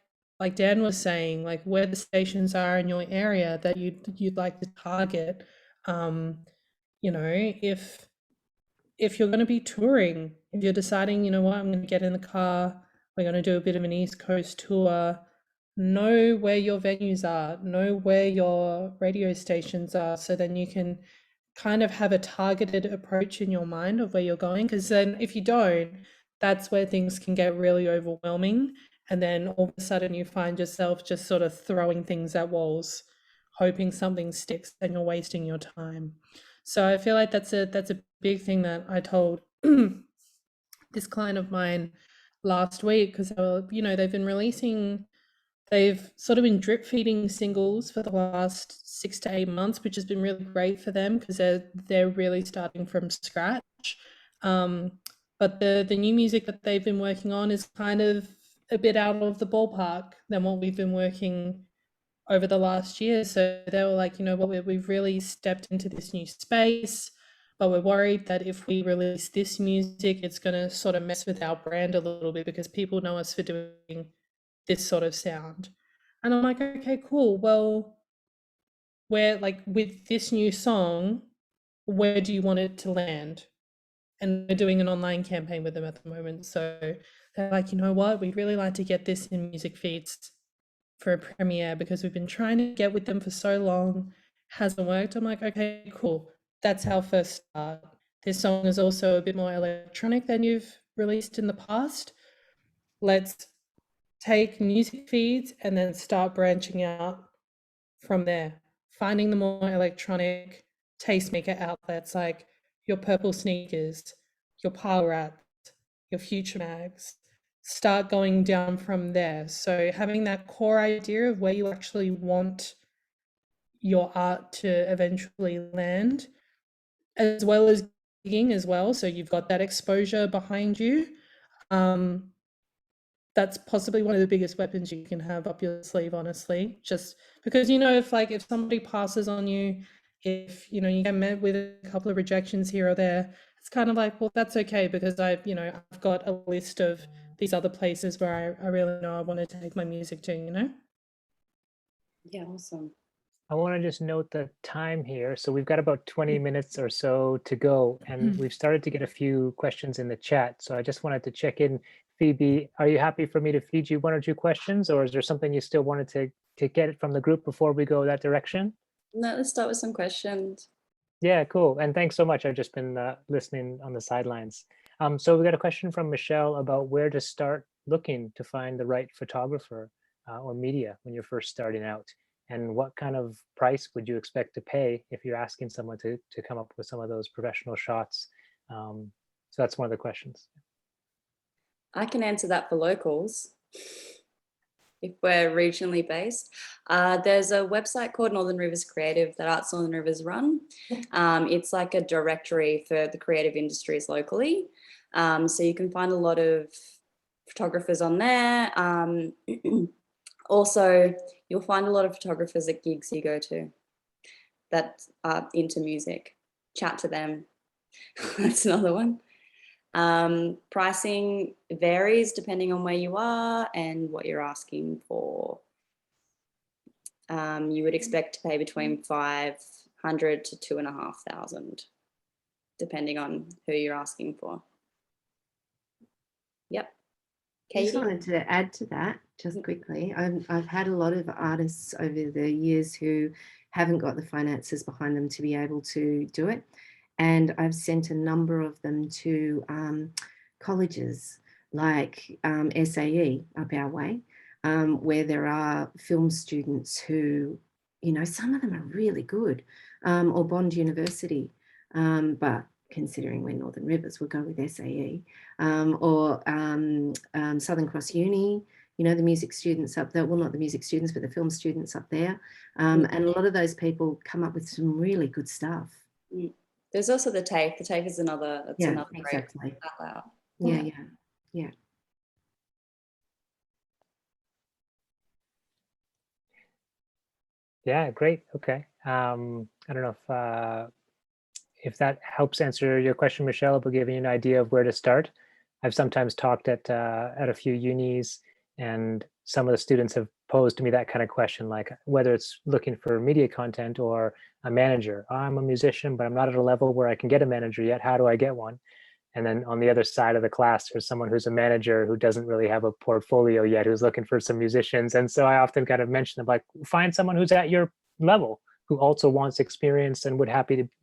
Dan was saying, like where the stations are in your area that you'd like to target. You know, if you're going to be touring, if you're deciding, you know what, I'm going to get in the car, we're going to do a bit of an East Coast tour, know where your venues are, know where your radio stations are, so then you can kind of have a targeted approach in your mind of where you're going. Because then if you don't, that's where things can get really overwhelming. And then all of a sudden you find yourself just sort of throwing things at walls, hoping something sticks, and you're wasting your time. So I feel like that's a big thing that I told this client of mine last week, because you know, they've sort of been drip feeding singles for the last 6 to 8 months, which has been really great for them because they're really starting from scratch. But the new music that they've been working on is kind of a bit out of the ballpark than what we've been working over the last year. So they were like, you know what, we've really stepped into this new space, but we're worried that if we release this music, it's going to sort of mess with our brand a little bit because people know us for doing this sort of sound. And I'm like, okay, cool. Well, where, like, with this new song, where do you want it to land? And we're doing an online campaign with them at the moment. So they're like, you know what, we'd really like to get this in music feeds for a premiere because we've been trying to get with them for so long, hasn't worked. I'm like, okay, cool. That's our first start. This song is also a bit more electronic than you've released in the past. Let's take music feeds and then start branching out from there, finding the more electronic, tastemaker outlets like your Purple Sneakers, your Pile Rat, your Future Mags. Start going down from there. So having that core idea of where you actually want your art to eventually land, as well as gigging as well. So you've got that exposure behind you. That's possibly one of the biggest weapons you can have up your sleeve, honestly, just because, you know, if somebody passes on you, if, you know, you get met with a couple of rejections here or there, it's kind of like, well, that's okay, because I've got a list of these other places where I really know I want to take my music to, you know? Yeah, awesome. I want to just note the time here. So we've got about 20 minutes or so to go, and we've started to get a few questions in the chat. So I just wanted to check in. Phoebe, are you happy for me to feed you one or two questions, or is there something you still wanted to get from the group before we go that direction? No, let's start with some questions. Yeah, cool. And thanks so much. I've just been listening on the sidelines. So we got a question from Michelle about where to start looking to find the right photographer or media when you're first starting out. And what kind of price would you expect to pay if you're asking someone to come up with some of those professional shots? So that's one of the questions. I can answer that for locals if we're regionally based. There's a website called Northern Rivers Creative that Arts Northern Rivers run. It's like a directory for the creative industries locally. So you can find a lot of photographers on there. Also, you'll find a lot of photographers at gigs you go to that are into music. Chat to them. That's another one. Pricing varies depending on where you are and what you're asking for. You would expect to pay between $500 to $2,500, depending on who you're asking for. Yep. I just Katie? wanted to add to that just quickly. I've had a lot of artists over the years who haven't got the finances behind them to be able to do it. And I've sent a number of them to colleges like SAE up our way, where there are film students who, you know, some of them are really good, or Bond University, but considering we're Northern Rivers, we'll go with SAE, or Southern Cross Uni, you know, the music students up there, well, not the music students, but the film students up there. And a lot of those people come up with some really good stuff. There's also the TAFE. The TAFE is another, that's another exactly. great outlet. Yeah. Yeah, great. Okay. I don't know if that helps answer your question, Michelle, about giving you an idea of where to start. I've sometimes talked at a few unis, and some of the students have posed to me that kind of question, like whether it's looking for media content or a manager. I'm a musician, but I'm not at a level where I can get a manager yet. How do I get one? And then on the other side of the class, there's someone who's a manager who doesn't really have a portfolio yet, who's looking for some musicians. And so I often kind of mention them, like, find someone who's at your level, who also wants experience and would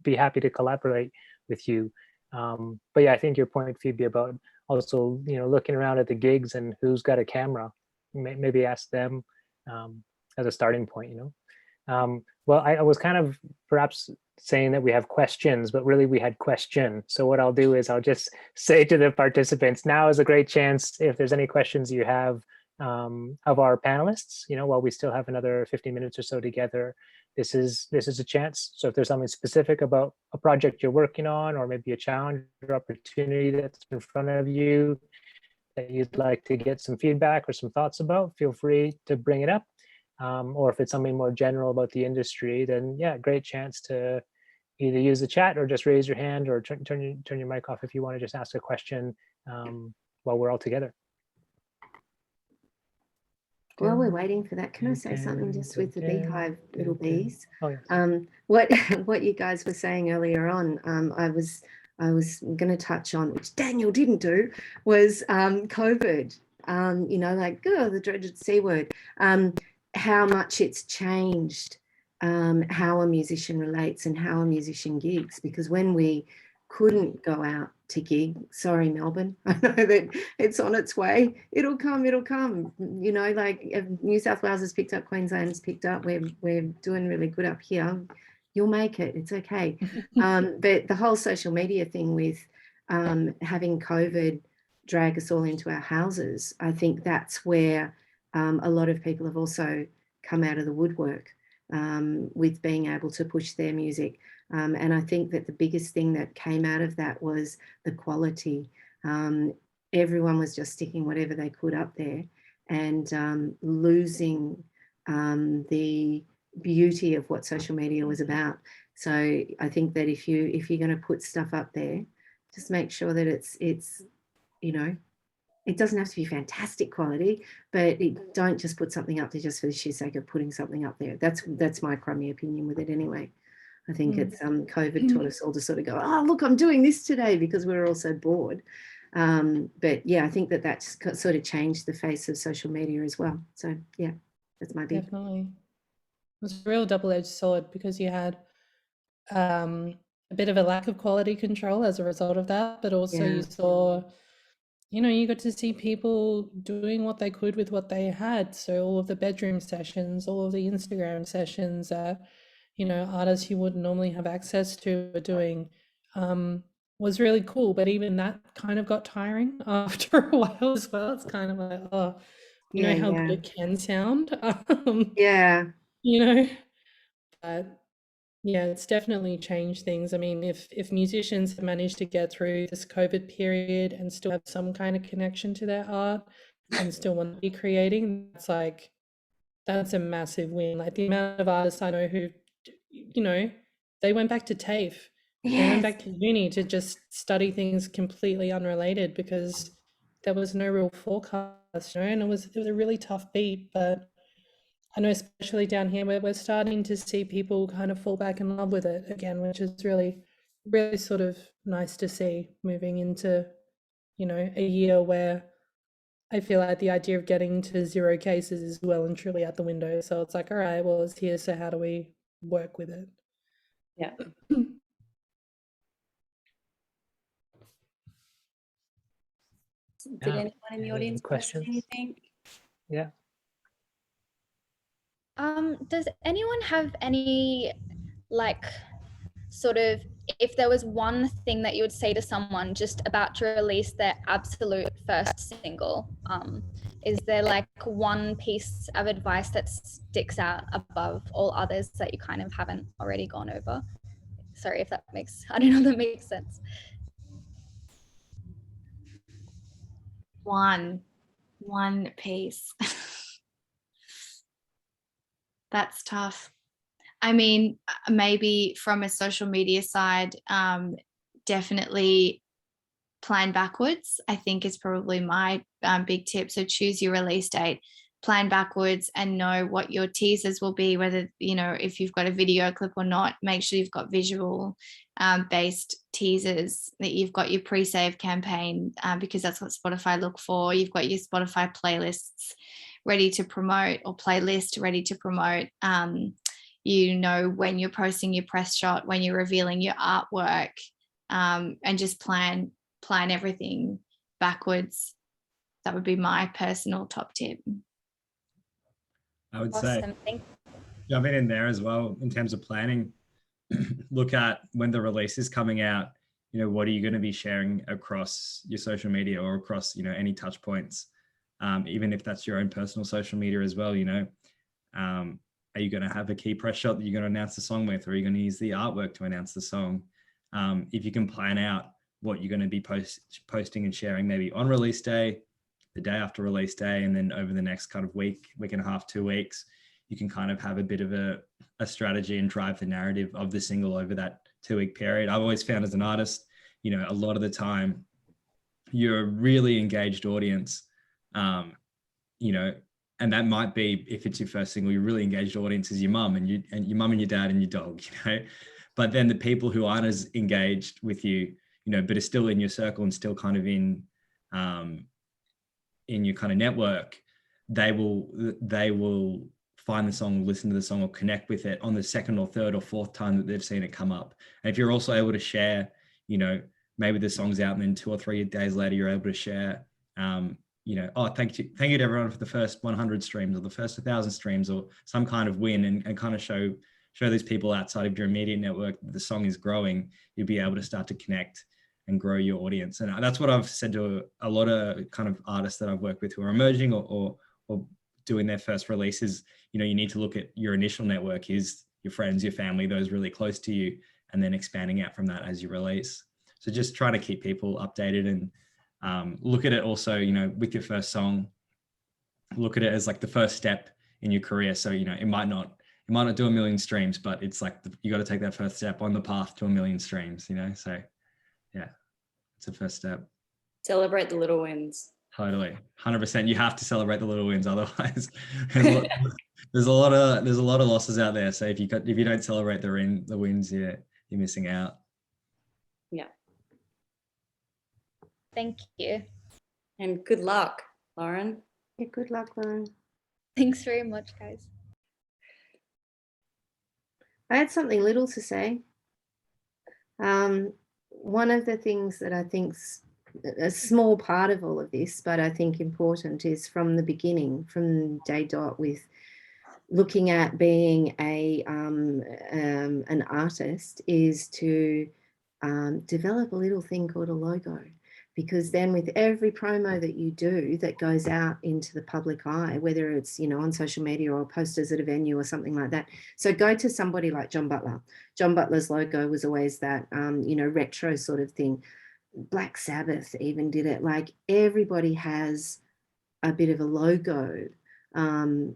be happy to collaborate with you. But yeah, I think your point, Phoebe, about also, you know, looking around at the gigs and who's got a camera, maybe ask them as a starting point, you know. Well, I was kind of perhaps saying that we have questions, but really we had question. So what I'll do is I'll just say to the participants, now is a great chance if there's any questions you have of our panelists, you know, while we still have another 15 minutes or so together. This is a chance. So if there's something specific about a project you're working on, or maybe a challenge or opportunity that's in front of you that you'd like to get some feedback or some thoughts about, feel free to bring it up. Or if it's something more general about the industry, then yeah, great chance to either use the chat or just raise your hand, or turn your mic off if you want to just ask a question while we're all together. While we're waiting for that, can I say something just with the Beehive little bees? Oh, yes. What you guys were saying earlier on, I was going to touch on, which Daniel didn't do, was COVID. You know, like the dreaded C word. How much it's changed how a musician relates and how a musician gigs, because when we couldn't go out to gig, sorry Melbourne, I know that it's on its way, it'll come, you know, like New South Wales has picked up, Queensland has picked up, we're doing really good up here, You'll make it. It's okay. But the whole social media thing with having COVID drag us all into our houses, I think that's where a lot of people have also come out of the woodwork with being able to push their music. And I think that the biggest thing that came out of that was the quality. Everyone was just sticking whatever they could up there and losing the beauty of what social media was about. So I think that if you're going to put stuff up there, just make sure that it's you know, it doesn't have to be fantastic quality, but don't just put something up there just for the sheer sake of putting something up there. That's my crummy opinion with it anyway. I think it's COVID taught us all to sort of go, oh, look, I'm doing this today, because we were all so bored. But yeah, I think that that's sort of changed the face of social media as well. So yeah, that's my big. Definitely. It was a real double-edged sword, because you had a bit of a lack of quality control as a result of that, but also you saw, you know, you got to see people doing what they could with what they had. So all of the bedroom sessions, all of the Instagram sessions that, you know, artists you wouldn't normally have access to are doing, was really cool. But even that kind of got tiring after a while as well. It's kind of like, oh, you know how good it can sound. You know, but yeah, it's definitely changed things. I mean, if musicians have managed to get through this COVID period and still have some kind of connection to their art and still want to be creating, that's a massive win. Like the amount of artists I know who, you know, they went back to TAFE. They went back to uni to just study things completely unrelated because there was no real forecast, you know, and it was a really tough beat. But I know especially down here where we're starting to see people kind of fall back in love with it again, which is really, really sort of nice to see moving into, you know, a year where I feel like the idea of getting to 0 cases is well and truly out the window. So it's like, all right, well, it's here. So how do we work with it? Yeah. Did anyone in the audience question anything? Yeah. Does anyone have any, like, sort of, if there was one thing that you would say to someone just about to release their absolute first single, is there like one piece of advice that sticks out above all others that you kind of haven't already gone over? Sorry if that makes, I don't know if that makes sense. One piece. That's tough. I mean, maybe from a social media side, definitely plan backwards, I think is probably my big tip. So choose your release date, plan backwards, and know what your teasers will be, whether, you know, if you've got a video clip or not. Make sure you've got visual based teasers, that you've got your pre-save campaign, because that's what Spotify look for. You've got your Spotify playlists ready to promote, or playlist ready to promote. You know, when you're posting your press shot, when you're revealing your artwork, and just plan everything backwards. That would be my personal top tip. I would say, jumping in there as well, in terms of planning, look at when the release is coming out, you know, what are you going to be sharing across your social media or across, you know, any touch points, even if that's your own personal social media as well, you know. Are you going to have a key press shot that you're going to announce the song with, or are you going to use the artwork to announce the song? If you can plan out what you're going to be posting and sharing, maybe on release day, the day after release day, and then over the next kind of week and a half, 2 weeks, you can kind of have a bit of a strategy and drive the narrative of the single over that 2-week period. I've always found as an artist, you know, a lot of the time you're a really engaged audience, you know, and that might be, if it's your first single, your really engaged audience is your mum and your mum and your dad and your dog, you know. But then the people who aren't as engaged with you, you know, but are still in your circle and still kind of in your kind of network, they will find the song, listen to the song, or connect with it on the second or third or fourth time that they've seen it come up. And if you're also able to share, you know, maybe the song's out and then 2 or 3 days later you're able to share, you know, oh, thank you to everyone for the first 100 streams or the first 1,000 streams, or some kind of win, and kind of show show these people outside of your immediate network that the song is growing, you'll be able to start to connect and grow your audience. And that's what I've said to a lot of kind of artists that I've worked with who are emerging or doing their first releases. You know, you need to look at your initial network is your friends, your family, those really close to you, and then expanding out from that as you release. So just try to keep people updated and look at it also, you know, with your first song, look at it as like the first step in your career. So, you know, it might not do 1 million streams, but it's like you got to take that first step on the path to 1 million streams, you know? So yeah, it's a first step. Celebrate the little wins. Totally. 100%. You have to celebrate the little wins. Otherwise there's a lot of losses out there. So if you don't celebrate the wins, you're missing out. Yeah. Thank you. And good luck, Lauren. Yeah, good luck, Lauren. Thanks very much, guys. I had something little to say. One of the things that I think's a small part of all of this, but I think important, is from the beginning, from day dot, with looking at being an artist, is to develop a little thing called a logo. Because then with every promo that you do that goes out into the public eye, whether it's, you know, on social media or posters at a venue or something like that. So go to somebody like John Butler. John Butler's logo was always that, you know, retro sort of thing. Black Sabbath even did it. Like, everybody has a bit of a logo.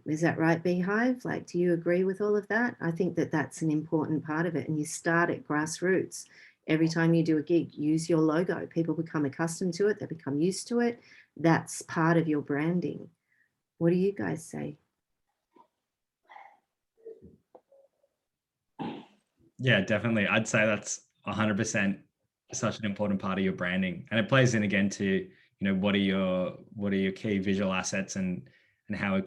Is that right, Beehive? Like, do you agree with all of that? I think that that's an important part of it. And you start at grassroots. Every time you do a gig, use your logo. People become accustomed to it. They become used to it. That's part of your branding. What do you guys say? Yeah, definitely. I'd say that's 100% such an important part of your branding. And it plays in again to, you know, what are your key visual assets, and how are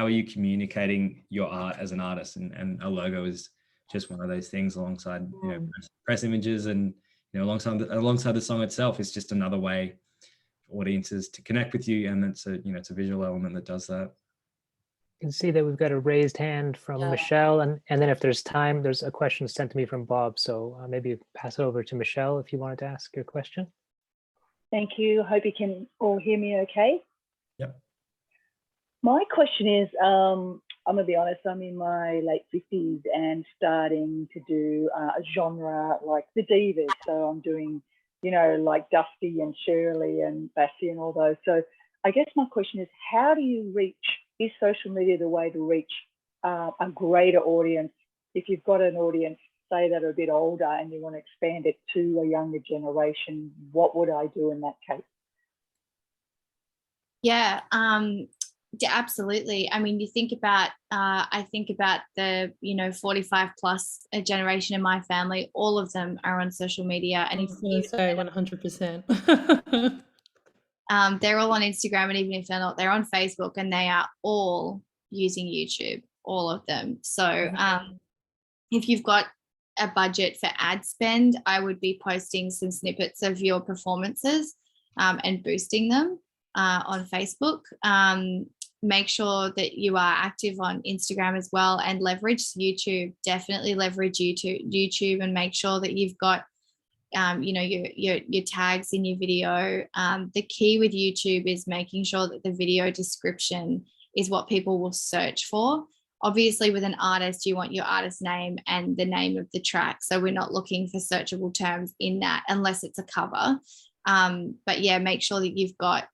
you communicating your art as an artist? And a logo is just one of those things, alongside, you know, press images, and, you know, alongside the song itself is just another way for audiences to connect with you. And it's a visual element that does that. You can see that we've got a raised hand from Michelle, and then if there's time, there's a question sent to me from Bob. So maybe pass it over to Michelle if you wanted to ask your question. Thank you. Hope you can all hear me okay. Yep. My question is, I'm going to be honest, I'm in my late 50s and starting to do a genre like the divas. So I'm doing, you know, like Dusty and Shirley and Bassie and all those. So I guess my question is, how do you reach, is social media the way to reach a greater audience? If you've got an audience, say, that are a bit older and you want to expand it to a younger generation, what would I do in that case? Yeah, absolutely. I mean, you think about, I think about the, you know, 45 plus generation in my family, all of them are on social media. And I was going to say 100%. They're all on Instagram, and even if they're not, they're on Facebook, and they are all using YouTube, all of them. So if you've got a budget for ad spend, I would be posting some snippets of your performances and boosting them on Facebook. Make sure that you are active on Instagram as well, and leverage YouTube. Definitely leverage YouTube, and make sure that you've got you know, your tags in your video. The key with YouTube is making sure that the video description is what people will search for. Obviously, with an artist, you want your artist name and the name of the track. So we're not looking for searchable terms in that unless it's a cover. But yeah, make sure that you've got,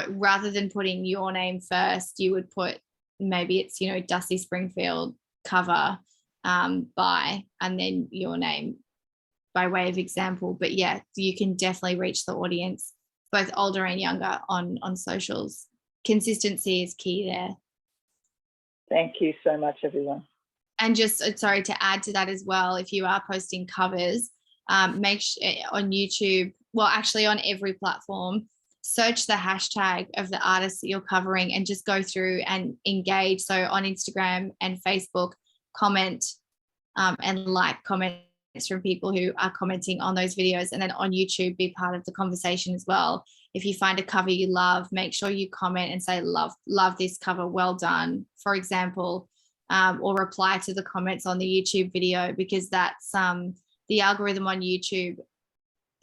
rather than putting your name first, you would put, maybe it's, you know, Dusty Springfield cover by, and then your name by way of example. But yeah, you can definitely reach the audience, both older and younger, on socials. Consistency is key there. Thank you so much, everyone. And just, sorry, to add to that as well, if you are posting covers, make sure on YouTube, well, actually on every platform, search the hashtag of the artist that you're covering and just go through and engage. So on Instagram and Facebook, comment and like comments from people who are commenting on those videos. And then on YouTube, be part of the conversation as well. If you find a cover you love, make sure you comment and say, love this cover, well done. For example, or reply to the comments on the YouTube video, because that's the algorithm on YouTube,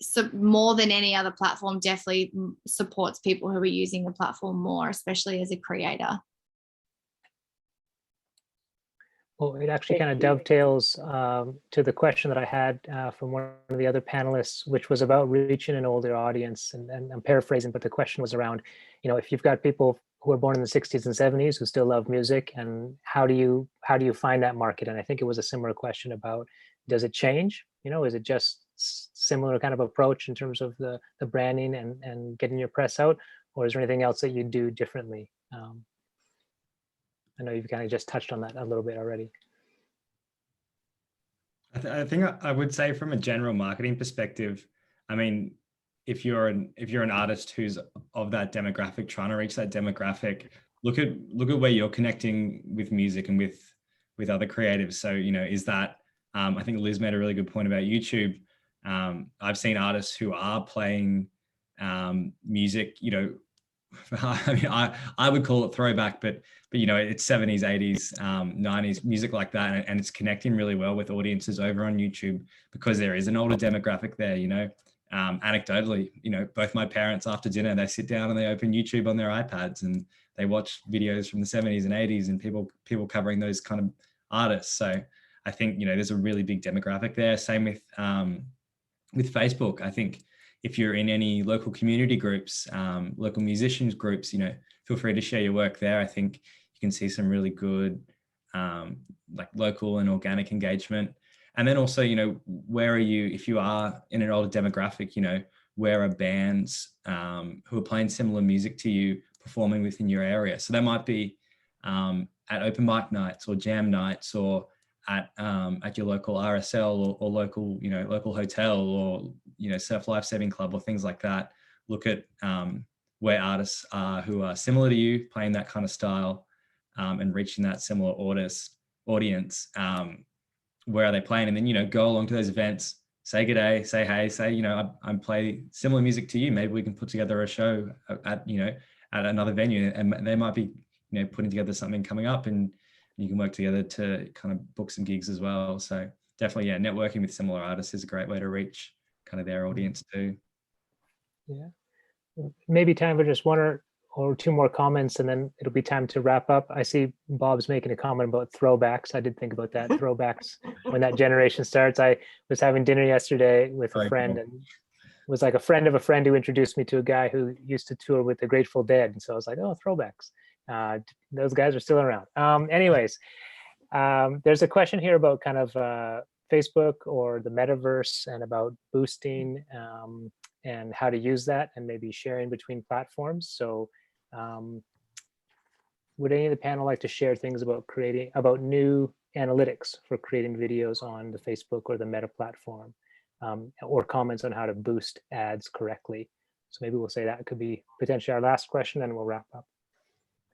so more than any other platform, definitely supports people who are using the platform more, especially as a creator. Well, it actually kind of dovetails to the question that I had from one of the other panelists, which was about reaching an older audience. And I'm paraphrasing, but the question was around, if you've got people who are born in the 60s and 70s who still love music, and how do you find that market? And I think it was a similar question about, does it change? Is it just similar kind of approach in terms of the branding and getting your press out, or is there anything else that you do differently? I know you've kind of just touched on that a little bit already. I think I would say, from a general marketing perspective, I mean, if you're an artist who's of that demographic, trying to reach that demographic, look at where you're connecting with music and with other creatives. So, is that, I think Liz made a really good point about YouTube. I've seen artists who are playing music, I mean, I would call it throwback, but it's 70s, 80s, 90s music like that, and it's connecting really well with audiences over on YouTube, because there is an older demographic there. Anecdotally, both my parents, after dinner, they sit down and they open YouTube on their iPads and they watch videos from the 70s and 80s and people covering those kind of artists. So I think there's a really big demographic there. Same with Facebook. I think if you're in any local community groups, local musicians groups, feel free to share your work there. I think you can see some really good like local and organic engagement. And then also, where are you, if you are in an older demographic, where are bands who are playing similar music to you performing within your area? So that might be at open mic nights or jam nights, or at your local RSL or local, local hotel, or, surf life saving club, or things like that. Look at where artists are who are similar to you, playing that kind of style, and reaching that similar audience. Where are they playing? And then, go along to those events, say good day, say hey, say, I play similar music to you. Maybe we can put together a show at another venue, and they might be, putting together something coming up, and you can work together to kind of book some gigs as well. So definitely, networking with similar artists is a great way to reach kind of their audience too. Yeah, maybe time for just one or two more comments, and then it'll be time to wrap up. I see Bob's making a comment about throwbacks. I did think about that, throwbacks, when that generation starts. I was having dinner yesterday with a friend, and it was like a friend of a friend who introduced me to a guy who used to tour with the Grateful Dead. And so I was like, oh, throwbacks. Those guys are still around. Anyways, there's a question here about kind of Facebook or the metaverse, and about boosting and how to use that, and maybe sharing between platforms. So would any of the panel like to share things about new analytics for creating videos on the Facebook or the Meta platform, or comments on how to boost ads correctly? So maybe we'll say that could be potentially our last question, and we'll wrap up.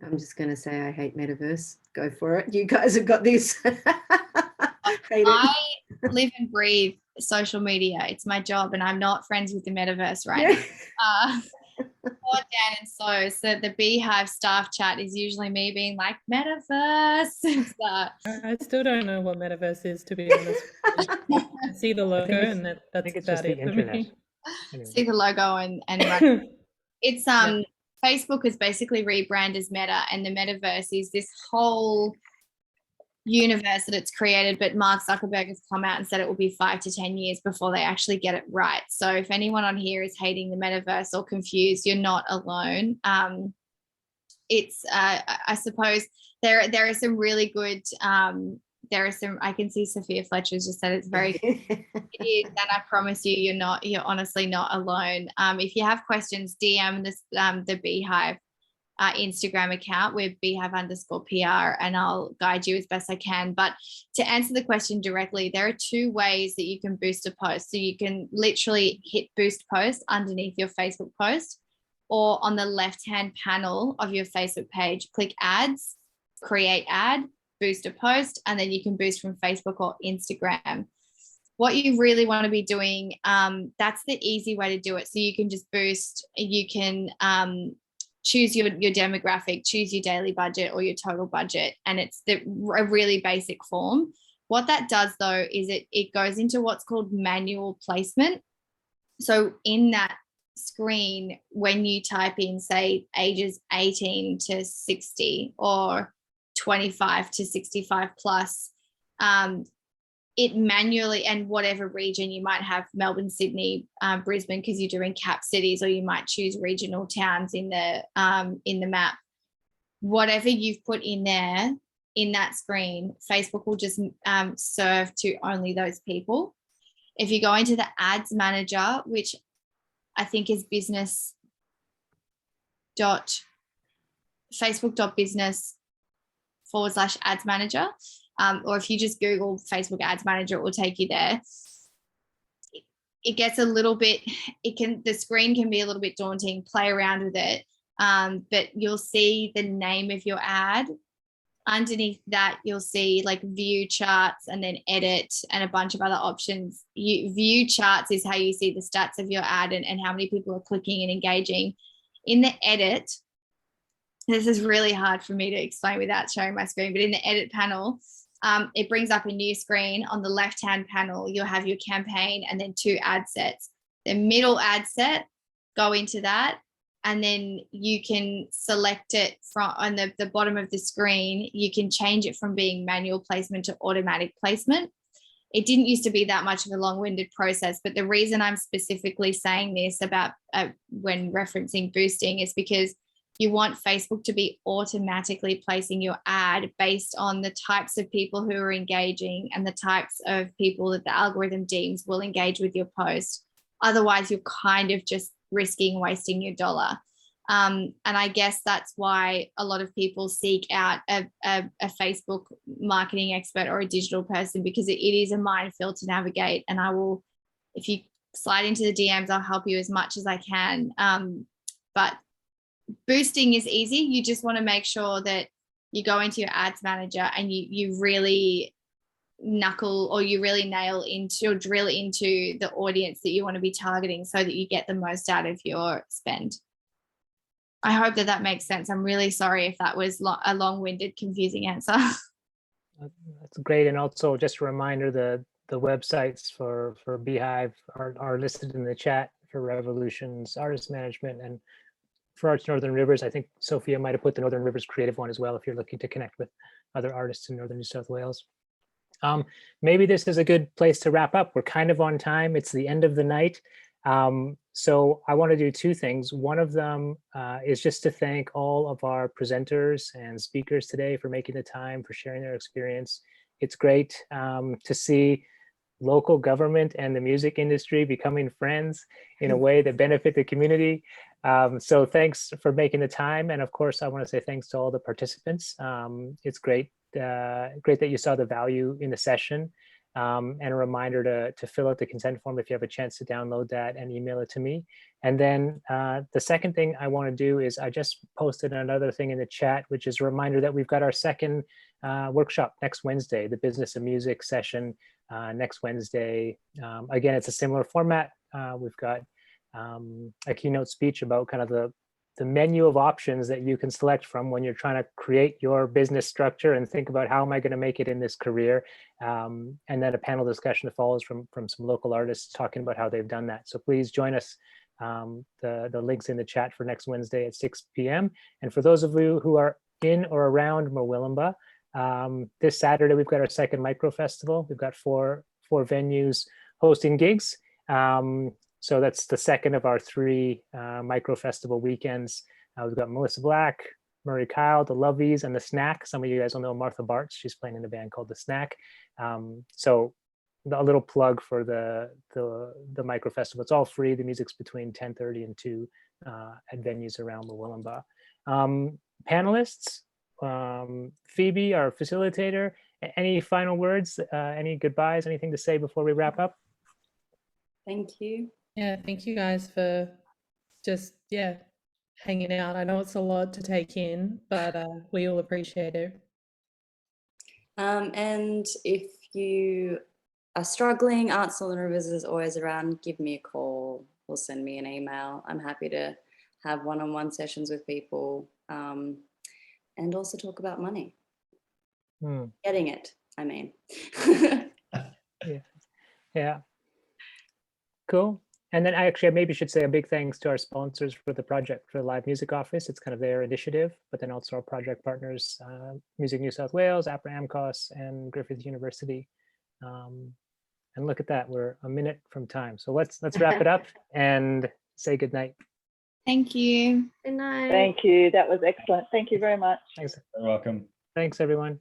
I'm just going to say I hate metaverse. Go for it. You guys have got this. I live and breathe social media. It's my job, and I'm not friends with the metaverse right now. Poor Dan and so the Beehive staff chat is usually me being like, metaverse. I still don't know what metaverse is, to be honest. I see the logo, and that's about it for me. Anyway. See the logo and it's Facebook has basically rebranded as Meta, and the metaverse is this whole universe that it's created, but Mark Zuckerberg has come out and said it will be 5 to 10 years before they actually get it right. So if anyone on here is hating the metaverse or confused, you're not alone. It's I suppose there are some really good there are some, I can see Sophia Fletcher's just said it's very it is, and I promise you're honestly not alone. If you have questions, DM this the Beehive Instagram account, we're Beehive_PR, and I'll guide you as best I can. But to answer the question directly, there are 2 ways that you can boost a post. So you can literally hit boost post underneath your Facebook post, or on the left-hand panel of your Facebook page, click ads, create ad, boost a post, and then you can boost from Facebook or Instagram. What you really want to be doing, that's the easy way to do it. So you can just boost, you can choose your demographic, choose your daily budget or your total budget, and it's a really basic form. What that does though is it goes into what's called manual placement. So in that screen, when you type in, say, ages 18 to 60 or 25 to 65 plus, it manually, and whatever region you might have, Melbourne, Sydney, Brisbane, because you're doing cap cities, or you might choose regional towns in the map. Whatever you've put in there in that screen, Facebook will just serve to only those people. If you go into the ads manager, which I think is facebook.business/ads manager, or if you just Google Facebook Ads Manager, it will take you there. It gets a little bit, the screen can be a little bit daunting, play around with it, but you'll see the name of your ad. Underneath that, you'll see like view charts and then edit and a bunch of other options. View charts is how you see the stats of your ad and how many people are clicking and engaging. In the edit, this is really hard for me to explain without showing my screen, but in the edit panel, it brings up a new screen. On the left-hand panel, you'll have your campaign and then 2 ad sets. The middle ad set, go into that, and then you can select it from on the bottom of the screen. You can change it from being manual placement to automatic placement. It didn't used to be that much of a long-winded process, but the reason I'm specifically saying this about when referencing boosting is because you want Facebook to be automatically placing your ad based on the types of people who are engaging and the types of people that the algorithm deems will engage with your post. Otherwise, you're kind of just risking wasting your dollar. And I guess that's why a lot of people seek out a Facebook marketing expert or a digital person, because it is a minefield to navigate. And I will, if you slide into the DMs, I'll help you as much as I can. But boosting is easy. You just want to make sure that you go into your ads manager and you really nail into or drill into the audience that you want to be targeting so that you get the most out of your spend. I hope that makes sense. I'm really sorry if that was a long-winded, confusing answer. That's great. And also just a reminder, the websites for Beehive are listed in the chat for Revolution's Artist Management, and for Arts Northern Rivers, I think Sophia might have put the Northern Rivers Creative one as well, if you're looking to connect with other artists in Northern New South Wales. Maybe this is a good place to wrap up. We're kind of on time. It's the end of the night. So I want to do 2 things. One of them is just to thank all of our presenters and speakers today for making the time, for sharing their experience. It's great to see local government and the music industry becoming friends in a way that benefit the community. So thanks for making the time. And of course, I want to say thanks to all the participants. It's great that you saw the value in the session. And a reminder to fill out the consent form if you have a chance to download that and email it to me. And then the second thing I want to do is I just posted another thing in the chat, which is a reminder that we've got our second workshop next Wednesday, the Business of Music session next Wednesday. Again, it's a similar format. We've got a keynote speech about kind of the menu of options that you can select from when you're trying to create your business structure and think about how am I going to make it in this career. And then a panel discussion that follows from some local artists talking about how they've done that. So please join us. The link's in the chat for next Wednesday at 6 p.m. And for those of you who are in or around Murwillumbah, this Saturday, we've got our second micro festival. We've got four venues hosting gigs. So that's the second of our 3 micro festival weekends. We've got Melissa Black, Murray Kyle, the Lovies, and the Snack. Some of you guys will know Martha Bartz. She's playing in a band called the Snack. So a little plug for the micro festival. It's all free. The music's between 10:30 and 2 at venues around Murwillumbah. Panelists, Phoebe, our facilitator, any final words, any goodbyes, anything to say before we wrap up? Thank you. Yeah, thank you guys for just, hanging out. I know it's a lot to take in, but we all appreciate it. And if you are struggling, Arts Northern Rivers is always around. Give me a call or send me an email. I'm happy to have one-on-one sessions with people, and also talk about money. Getting it, I mean. Yeah. Cool. And then I actually maybe should say a big thanks to our sponsors for the project, for the Live Music Office. It's kind of their initiative, but then also our project partners, Music New South Wales, APRA AMCOS, and Griffith University. And look at that, we're a minute from time. So let's wrap it up and say goodnight. Thank you. Good night. Thank you. That was excellent. Thank you very much. Thanks. You're welcome. Thanks, everyone.